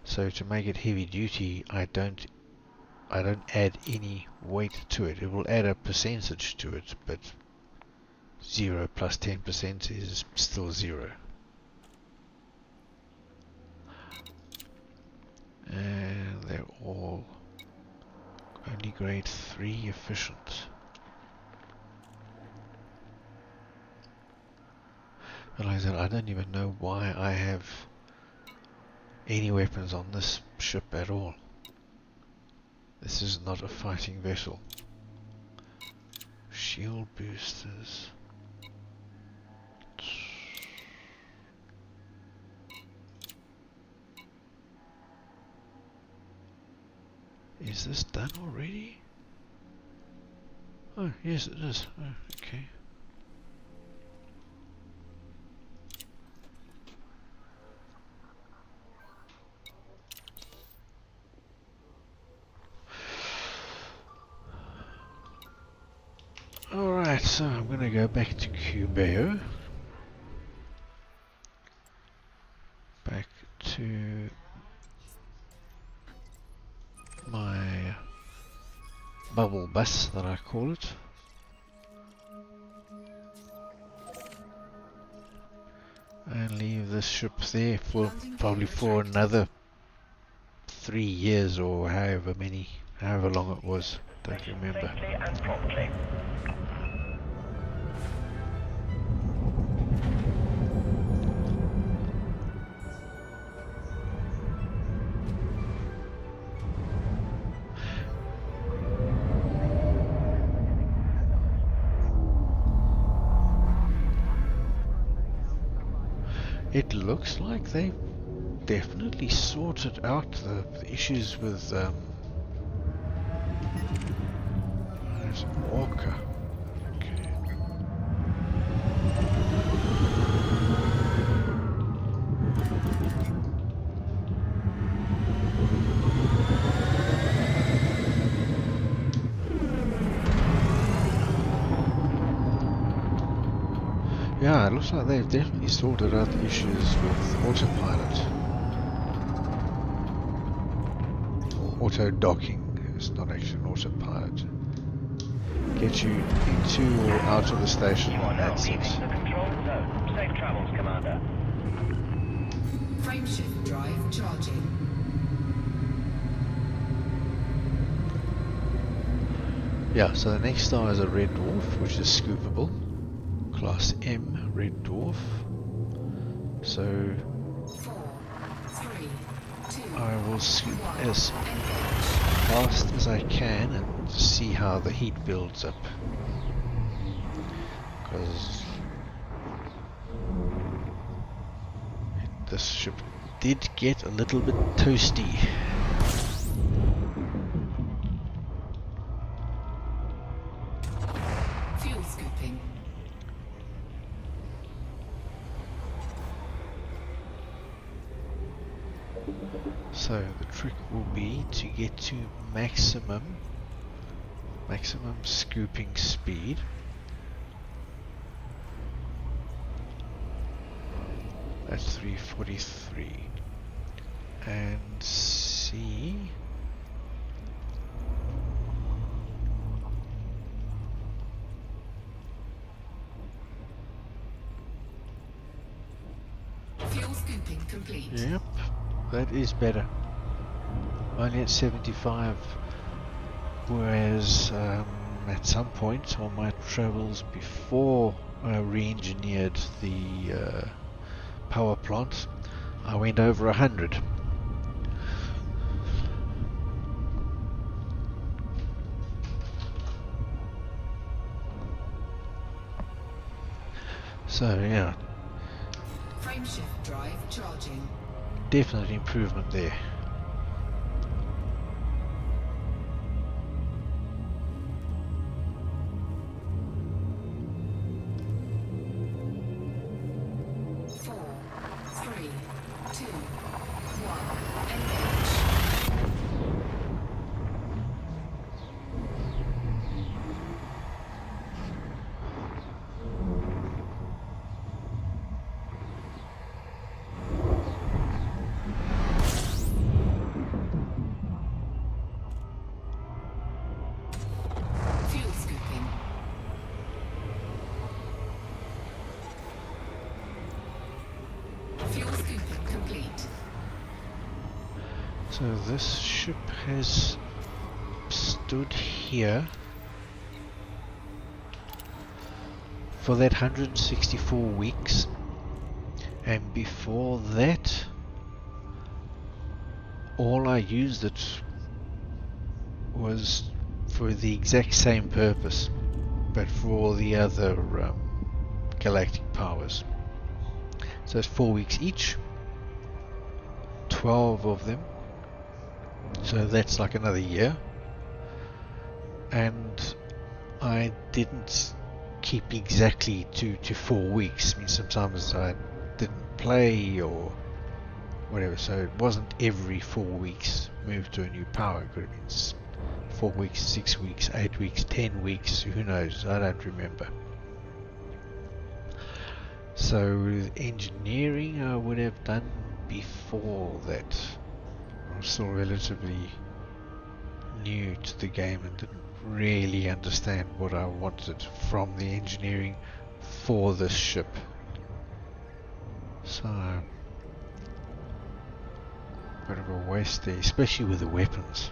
So to make it heavy duty, I don't add any weight to it. It will add a percentage to it, but 0 plus 10% is still 0. And they're all only grade 3 efficient. And like I said, I don't even know why I have any weapons on this ship at all. This is not a fighting vessel. Shield boosters. Is this done already? Oh, yes it is. Oh, okay. Alright, so I'm going to go back to Cubeo. Back to my bubble bus that I call it. And leave this ship there for probably for another 3 years or however long it was. Don't Mission remember. safely and promptly. It looks like they've definitely sorted out the issues with there's an orca. Okay. Yeah, it looks like they've definitely sorted out the issues with autopilot. Auto docking is not actually an autopilot. Get you into or out of the station You are now access. leaving the control zone. Safe travels, Commander. Frameshift drive charging. Yeah, so the next star is a red dwarf, which is scoopable. Class M red dwarf. So 4, 3, 2, I will scoop 1. as Engage. fast as I can and see how the heat builds up. Because this ship did get a little bit toasty. Fuel scooping. So the trick will be to get to maximum scooping speed. That's 343. And see. Fuel scooping complete. Yep, that is better. Only at 75. Whereas at some point on my travels before I re-engineered the power plant, I went over 100. So yeah, Frameshift drive charging. definite improvement there. So this ship has stood here for that 164 weeks, and before that all I used it was for the exact same purpose, but for all the other galactic powers. So it's 4 weeks each, 12 of them. So that's like another year. And I didn't keep exactly to 4 weeks. I mean, sometimes I didn't play or whatever. So it wasn't every 4 weeks move to a new power. It could have been 4 weeks, 6 weeks, 8 weeks, 10 weeks. Who knows? I don't remember. So with engineering I would have done before that. I was still relatively new to the game and didn't really understand what I wanted from the engineering for this ship. So Bit of a waste there, especially with the weapons.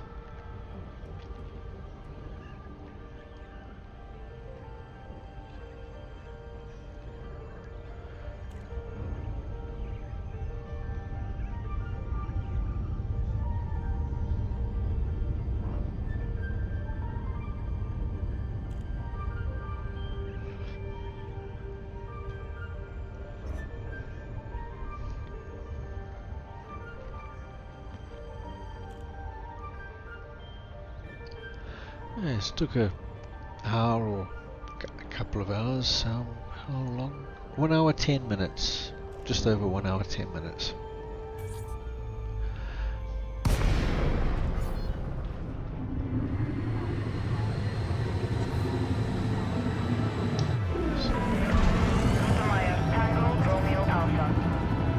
Yes, took a hour or a couple of hours. How long? 1 hour 10 minutes. Just over 1 hour 10 minutes. Tango Romeo Alpha.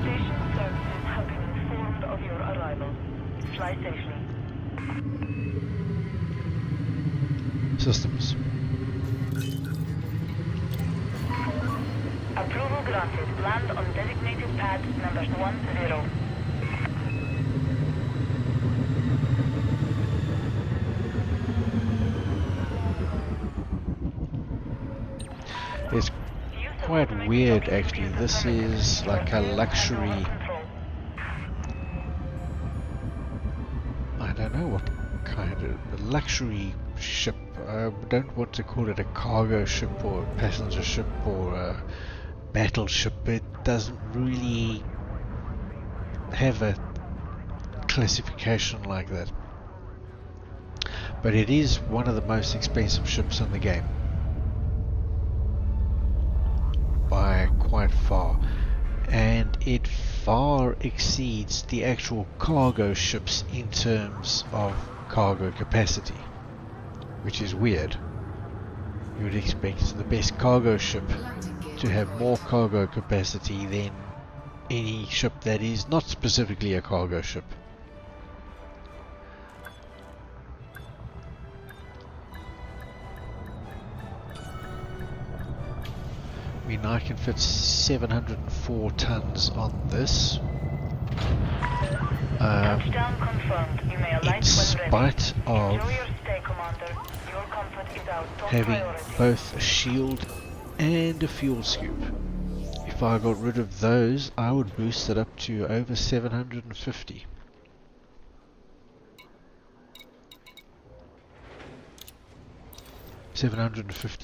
Station services have been informed of your arrival. Fly safely. Systems. Approval granted. Land on designated pad numbers 10. It's quite weird actually. This is like a luxury, I don't know what kind of luxury ship. I don't want to call it a cargo ship or a passenger ship or a battleship. It doesn't really have a classification like that. But it is one of the most expensive ships in the game. By quite far. And it far exceeds the actual cargo ships in terms of cargo capacity. Which is weird. You would expect the best cargo ship to have more cargo capacity than any ship that is not specifically a cargo ship. I mean, I can fit 704 tons on this. Touchdown confirmed. You may alight In when ready. spite of Enjoy your stay, Commander. Your comfort is our top having priority. both a shield and a fuel scoop. If I got rid of those, I would boost it up to over 750.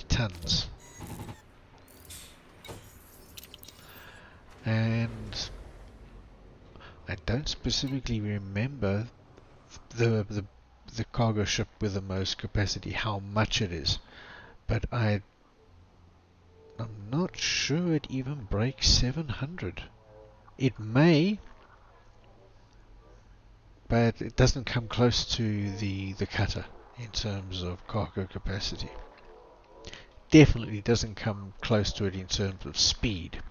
tons. And I don't specifically remember the cargo ship with the most capacity, how much it is, but I'm not sure it even breaks 700. It may, but it doesn't come close to the cutter in terms of cargo capacity. Definitely doesn't come close to it in terms of speed.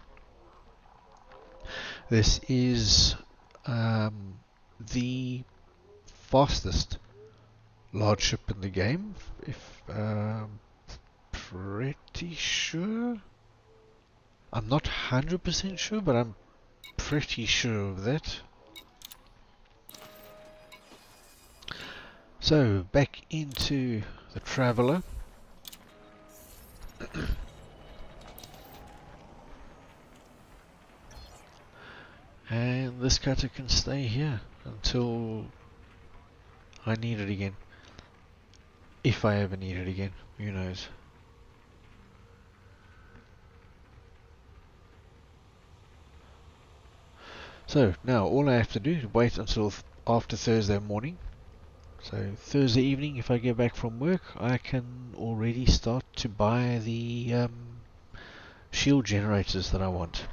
This is the fastest large ship in the game, if pretty sure. I'm not 100% sure, but I'm pretty sure of that. So back into the Traveller. And this cutter can stay here until I need it again. If I ever need it again, who knows. So now all I have to do is wait until after Thursday morning. So Thursday evening, if I get back from work, I can already start to buy the shield generators that I want.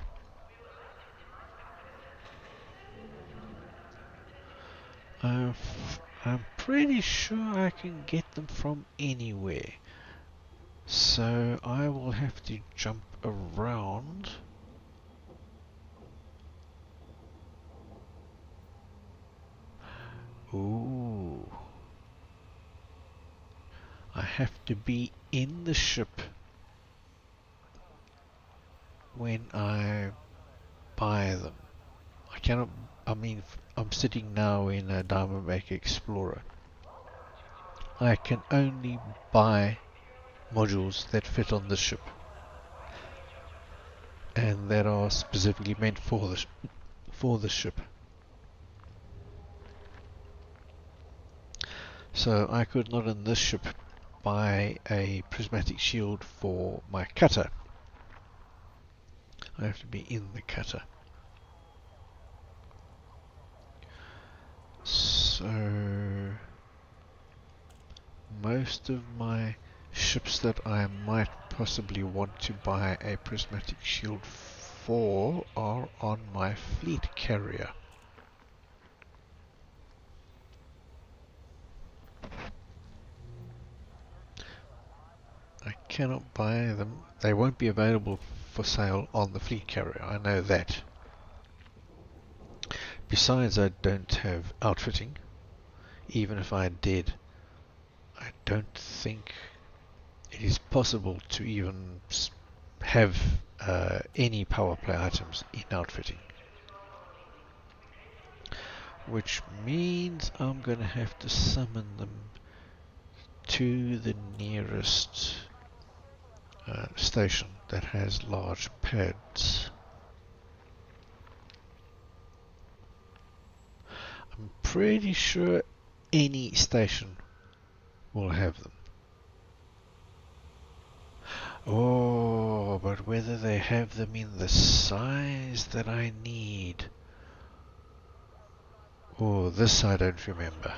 I'm pretty sure I can get them from anywhere. So I will have to jump around. Ooh. I have to be in the ship when I buy them. I cannot I mean, I'm sitting now in a Diamondback Explorer. I can only buy modules that fit on the ship and that are specifically meant for the ship. So I could not in this ship buy a prismatic shield for my cutter. I have to be in the cutter. So most of my ships that I might possibly want to buy a prismatic shield for are on my fleet carrier. I cannot buy them. They won't be available for sale on the fleet carrier. I know that. Besides, I don't have outfitting. Even if I did, I don't think it is possible to even have any power play items in outfitting. Which means I'm going to have to summon them to the nearest station that has large pads. I'm pretty sure any station will have them. Oh, but whether they have them in the size that I need. Oh, this I don't remember.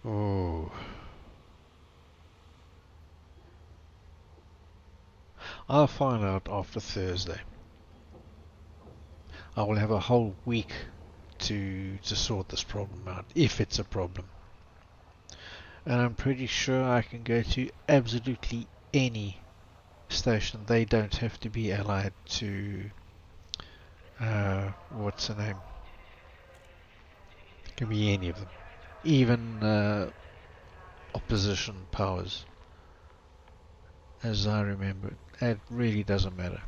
Oh. I'll find out after Thursday. I will have a whole week to sort this problem out, if it's a problem. And I'm pretty sure I can go to absolutely any station. They don't have to be allied to what's the name? It can be any of them. Even opposition powers. As I remember, it really doesn't matter.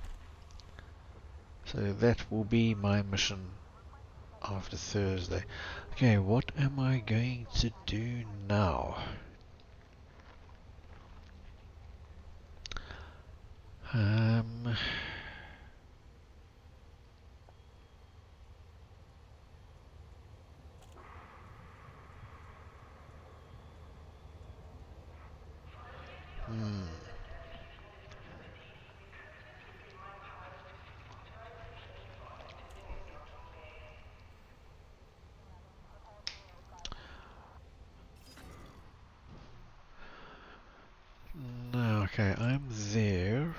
So that will be my mission after Thursday. Okay, what am I going to do now? No, okay, I'm there.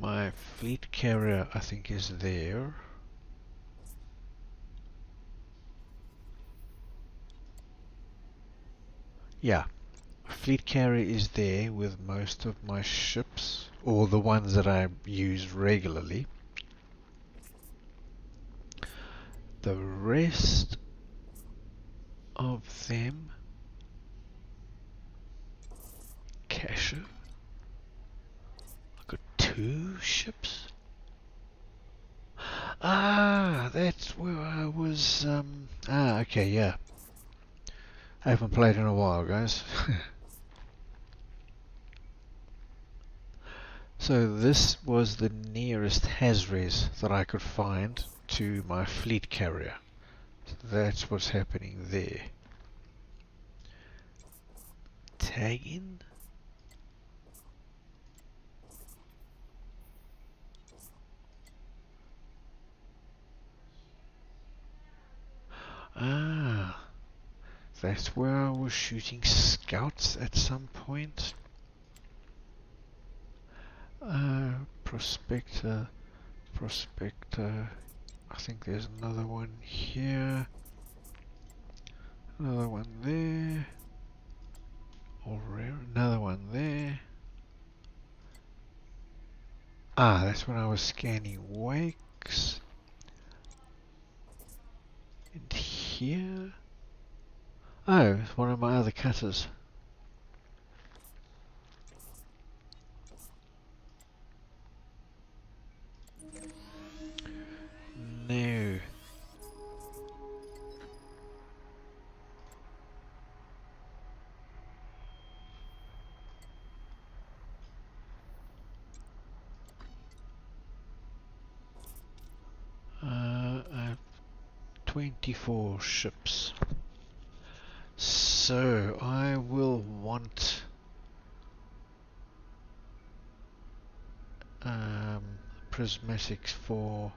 My fleet carrier, I think, is there. Yeah, fleet carrier is there with most of my ships, or the ones that I use regularly. The rest of them, Casher. I've got 2 ships. Ah, that's where I was. Okay, yeah. I haven't played in a while, guys. So this was the nearest Hazres that I could find to my fleet carrier. So that's what's happening there. Tag in. Ah, that's where I was shooting scouts at some point. Prospector. I think there's another one here. Another one there. Another one there. Ah, that's when I was scanning wakes. And here. Oh, it's one of my other cutters. No. I have 24 ships. So I will want prismatics for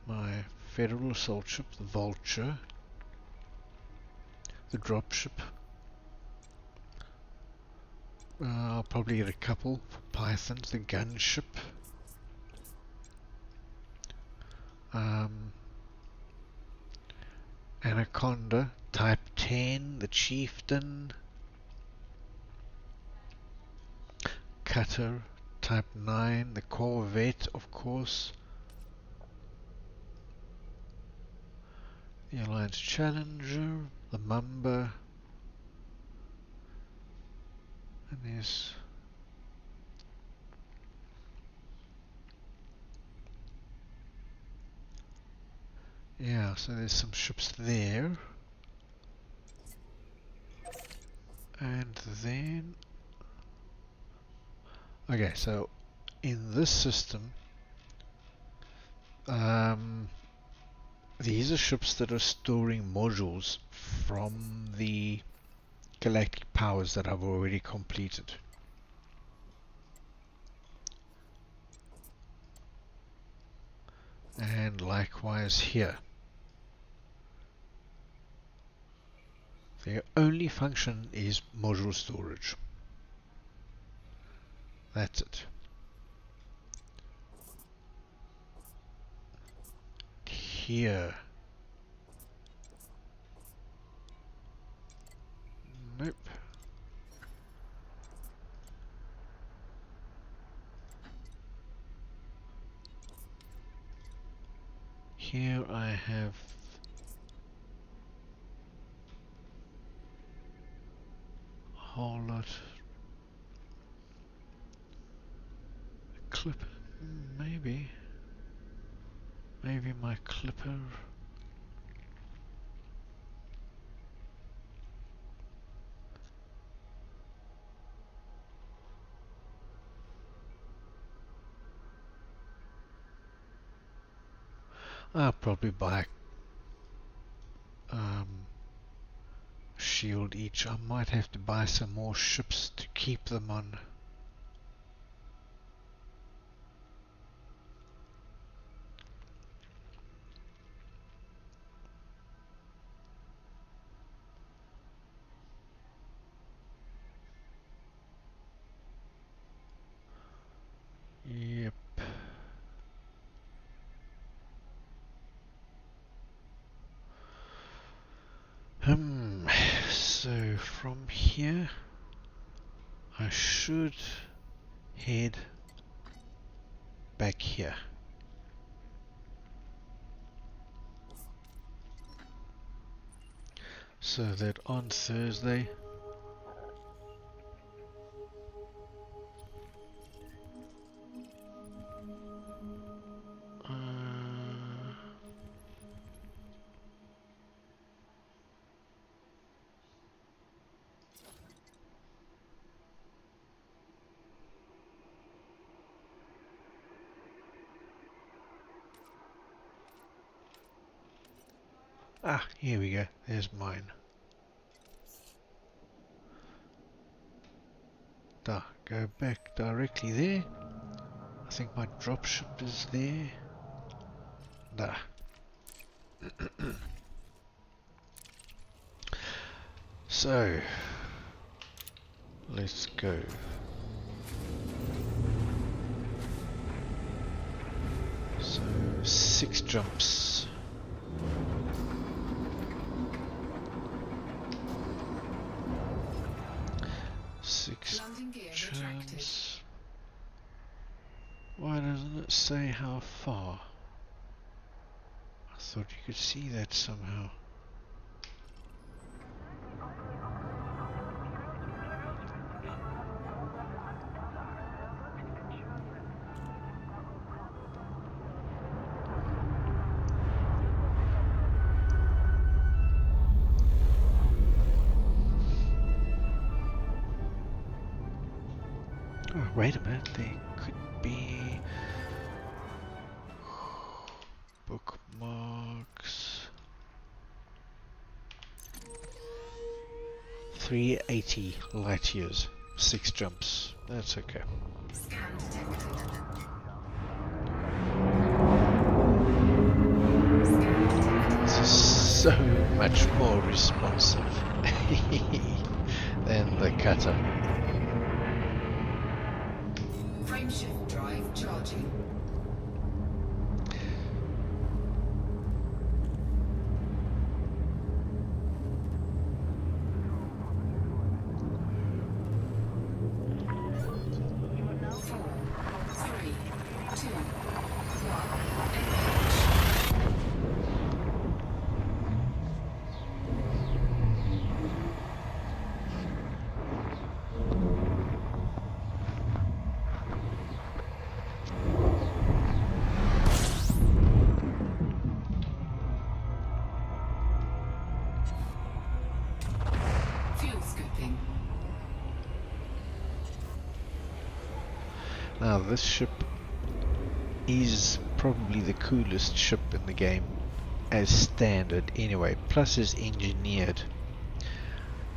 my Federal assault ship, the Vulture, the dropship. I'll probably get a couple for Pythons, the gunship. Anaconda, Type 10, the Chieftain. Cutter, Type 9, the Corvette, of course. The Alliance Challenger, the Mamba. And there's... yeah, so there's some ships there. And then... okay, so in this system, these are ships that are storing modules from the galactic powers that I've already completed. And likewise here. Their only function is module storage. That's it. Here. Nope. Here I have a whole lot. Clip, maybe my clipper. I'll probably buy shield each. I might have to buy some more ships to keep them on. Yep. So from here I should head back here. So that on Thursday here we go. There's mine. Go back directly there. I think my dropship is there. So let's go. So 6 jumps. Landing gear retracted. Jumps. Why doesn't it say how far? I thought you could see that somehow. Oh, wait a minute, there could be bookmarks. 380 light years, 6 jumps. That's okay. Scan detected. Scan detected. This is so much more responsive than the cutter. Frameshift drive charging. Now this ship is probably the coolest ship in the game as standard anyway, plus is engineered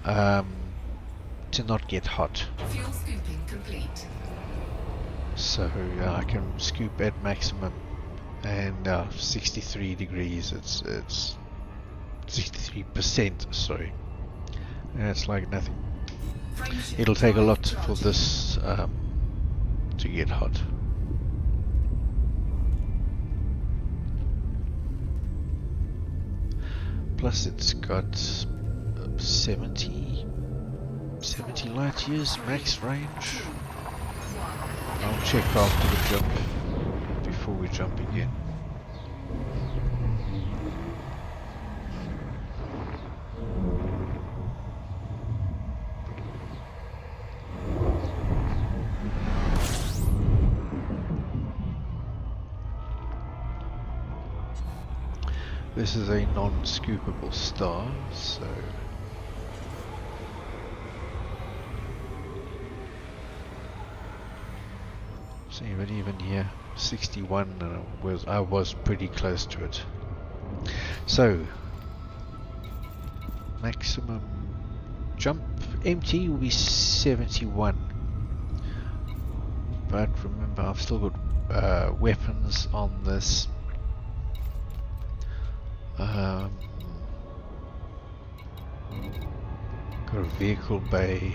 to not get hot. Fuel scooping complete. So I can scoop at maximum, and 63 degrees, it's 63%, sorry. And it's like nothing. It'll take a lot for this to get hot. Plus it's got 70 light years max range. I'll check after the jump before we jump again. This is a non-scoopable star, so see, but even here, 61, and I was pretty close to it. So maximum jump empty will be 71, but remember I've still got weapons on this. Got a vehicle bay.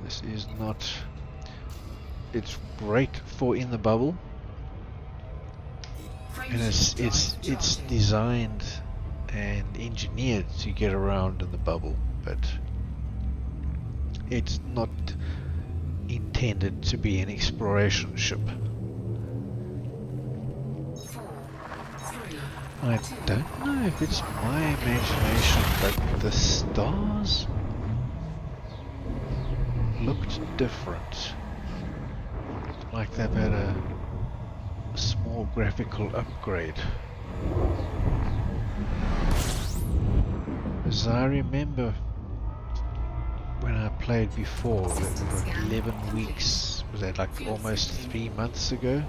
This is not. It's great for in the bubble, and it's designed and engineered to get around in the bubble, but it's not intended to be an exploration ship. I don't know if it's my imagination, but the stars looked different. Like they've had a small graphical upgrade. As I remember when I played before, like 11 weeks, was that like almost 3 months ago?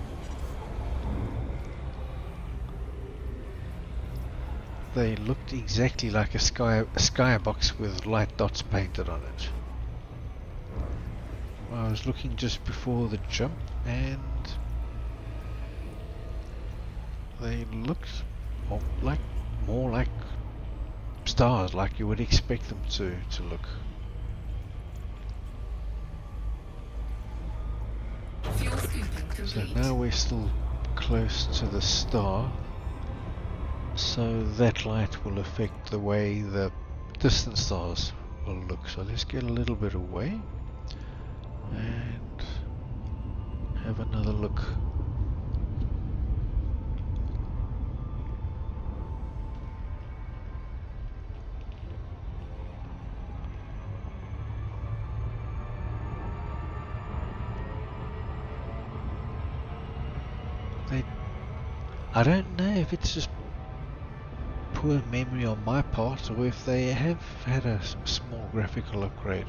They looked exactly like a skybox with light dots painted on it. I was looking just before the jump, and they looked more like stars, like you would expect them to look. So now we're still close to the star, so that light will affect the way the distant stars will look. So let's get a little bit away and have another look. I don't know if it's just poor memory on my part, or if they have had a small graphical upgrade.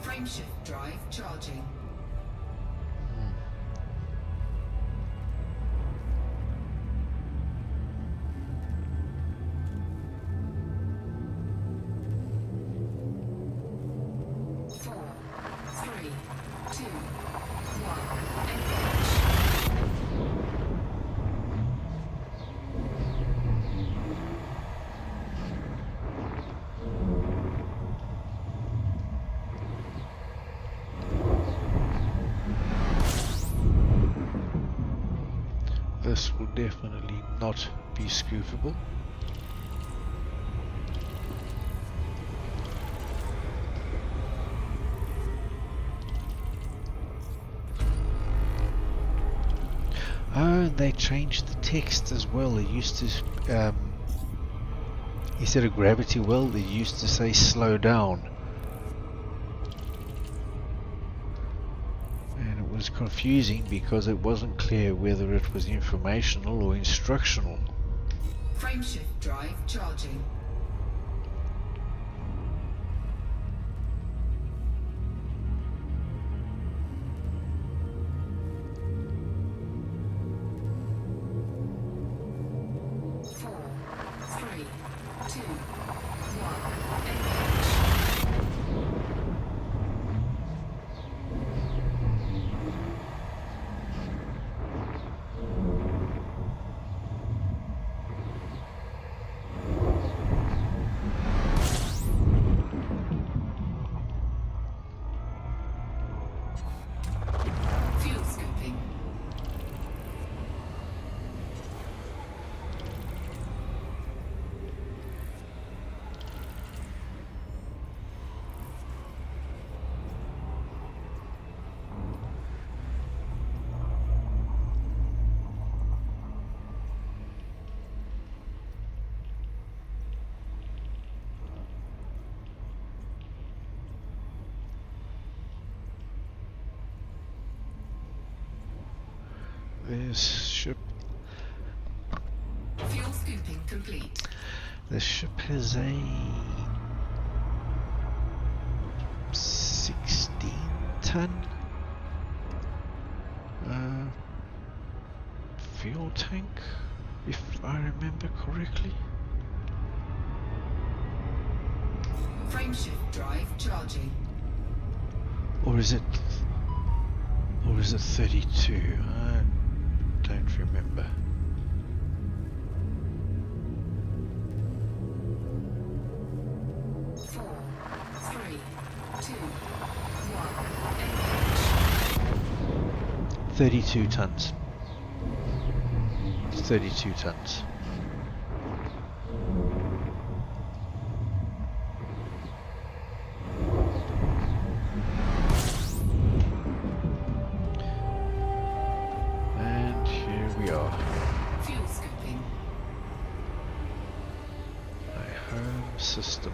Frameshift drive charging. Four, three, two, one, engage. This will definitely not be scoopable. Oh, and they changed the text as well. It used to, instead of gravity well, they used to say slow down. And it was confusing because it wasn't clear whether it was informational or instructional. Frameshift drive charging. Four, three, two, one, engage. Fuel scooping. This ship, Fuel scooping complete. this ship has a 16-ton fuel tank, if I remember correctly. Frameshift drive charging. Or is it 32? I don't remember. Four, three, two, one, engage. 32 tons. It's 32 tons. And here we are. Fuel scooping. A home system.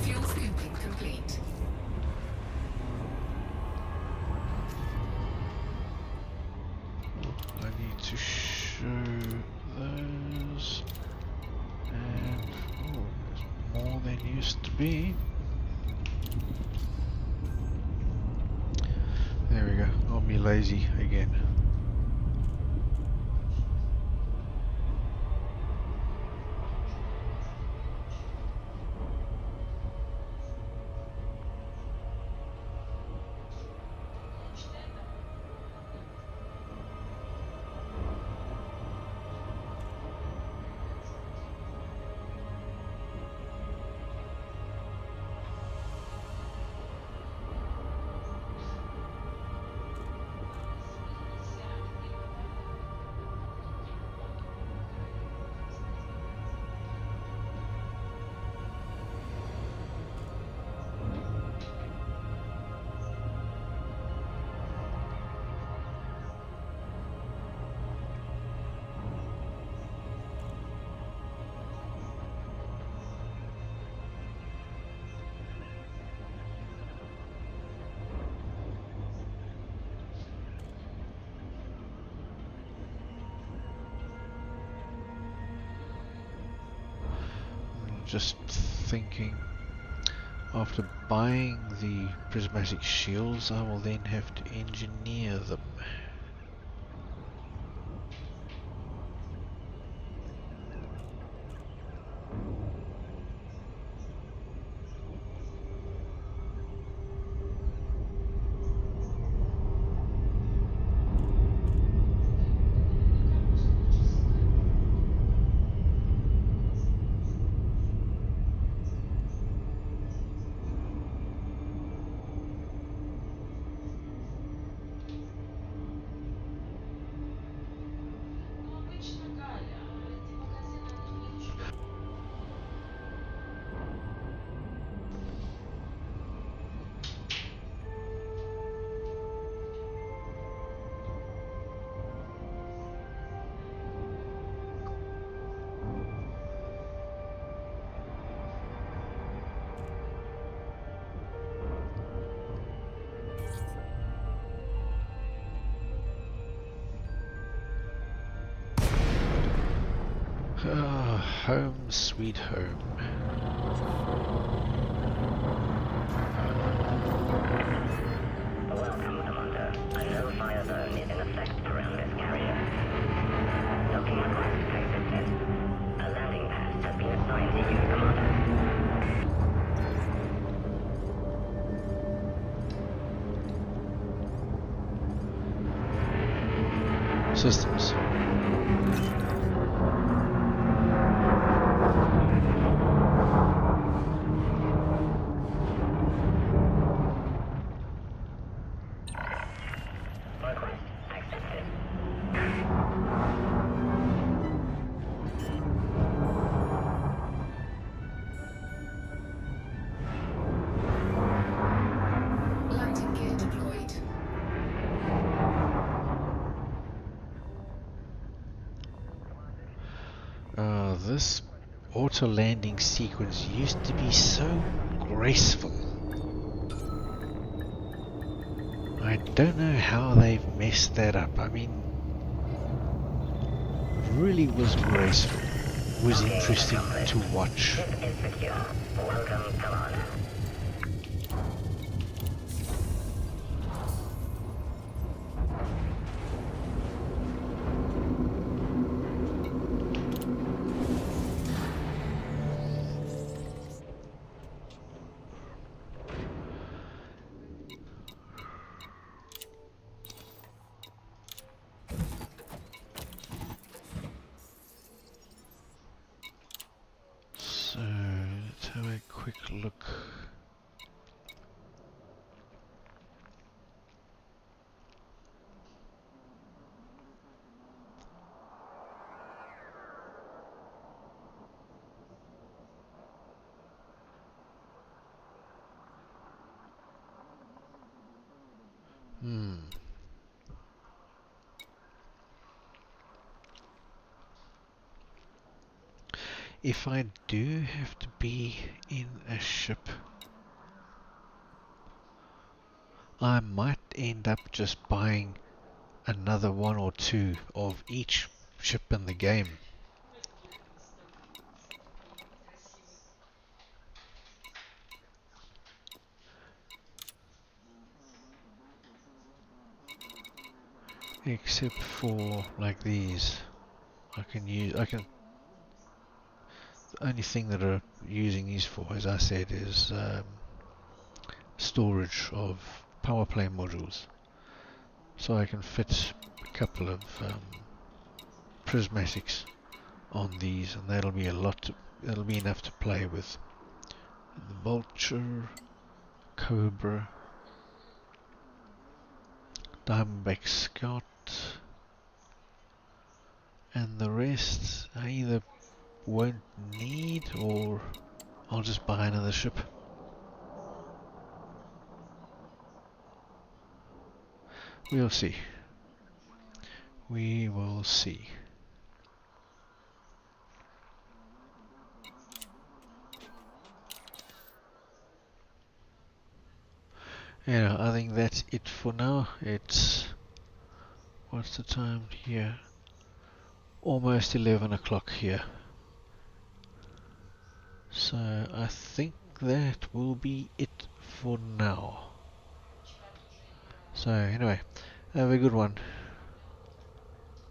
Fuel scooping complete. I need to show those. And oh, there's more than used to be. There we go. I'll be lazy again. just thinking, after buying the Prismatic Shields, I will then have to engineer them. Ah, home sweet home. Welcome, Commander. A no-fire zone is in effect around this carrier. Docking request accepted. A landing pad has been assigned to you, Commander. Systems. Request accepted. Landing gear deployed. This auto landing sequence used to be so graceful. I don't know how they've messed that up. I mean, it really was graceful. It was interesting to watch. Ship is secure. Welcome, Commander. So, let's have a quick look. If I do have to be in a ship, I might end up just buying another one or two of each ship in the game. Except for like these. The only thing that are using these for, as I said, is storage of power play modules. So I can fit a couple of prismatics on these, and that'll be that'll be enough to play with. The Vulture, Cobra, Diamondback Scout, and the rest I either won't need or I'll just buy another ship. We'll see. We will see. Yeah, I think that's it for now. It's, what's the time here? Almost 11 o'clock here. So I think that will be it for now. So anyway, have a good one.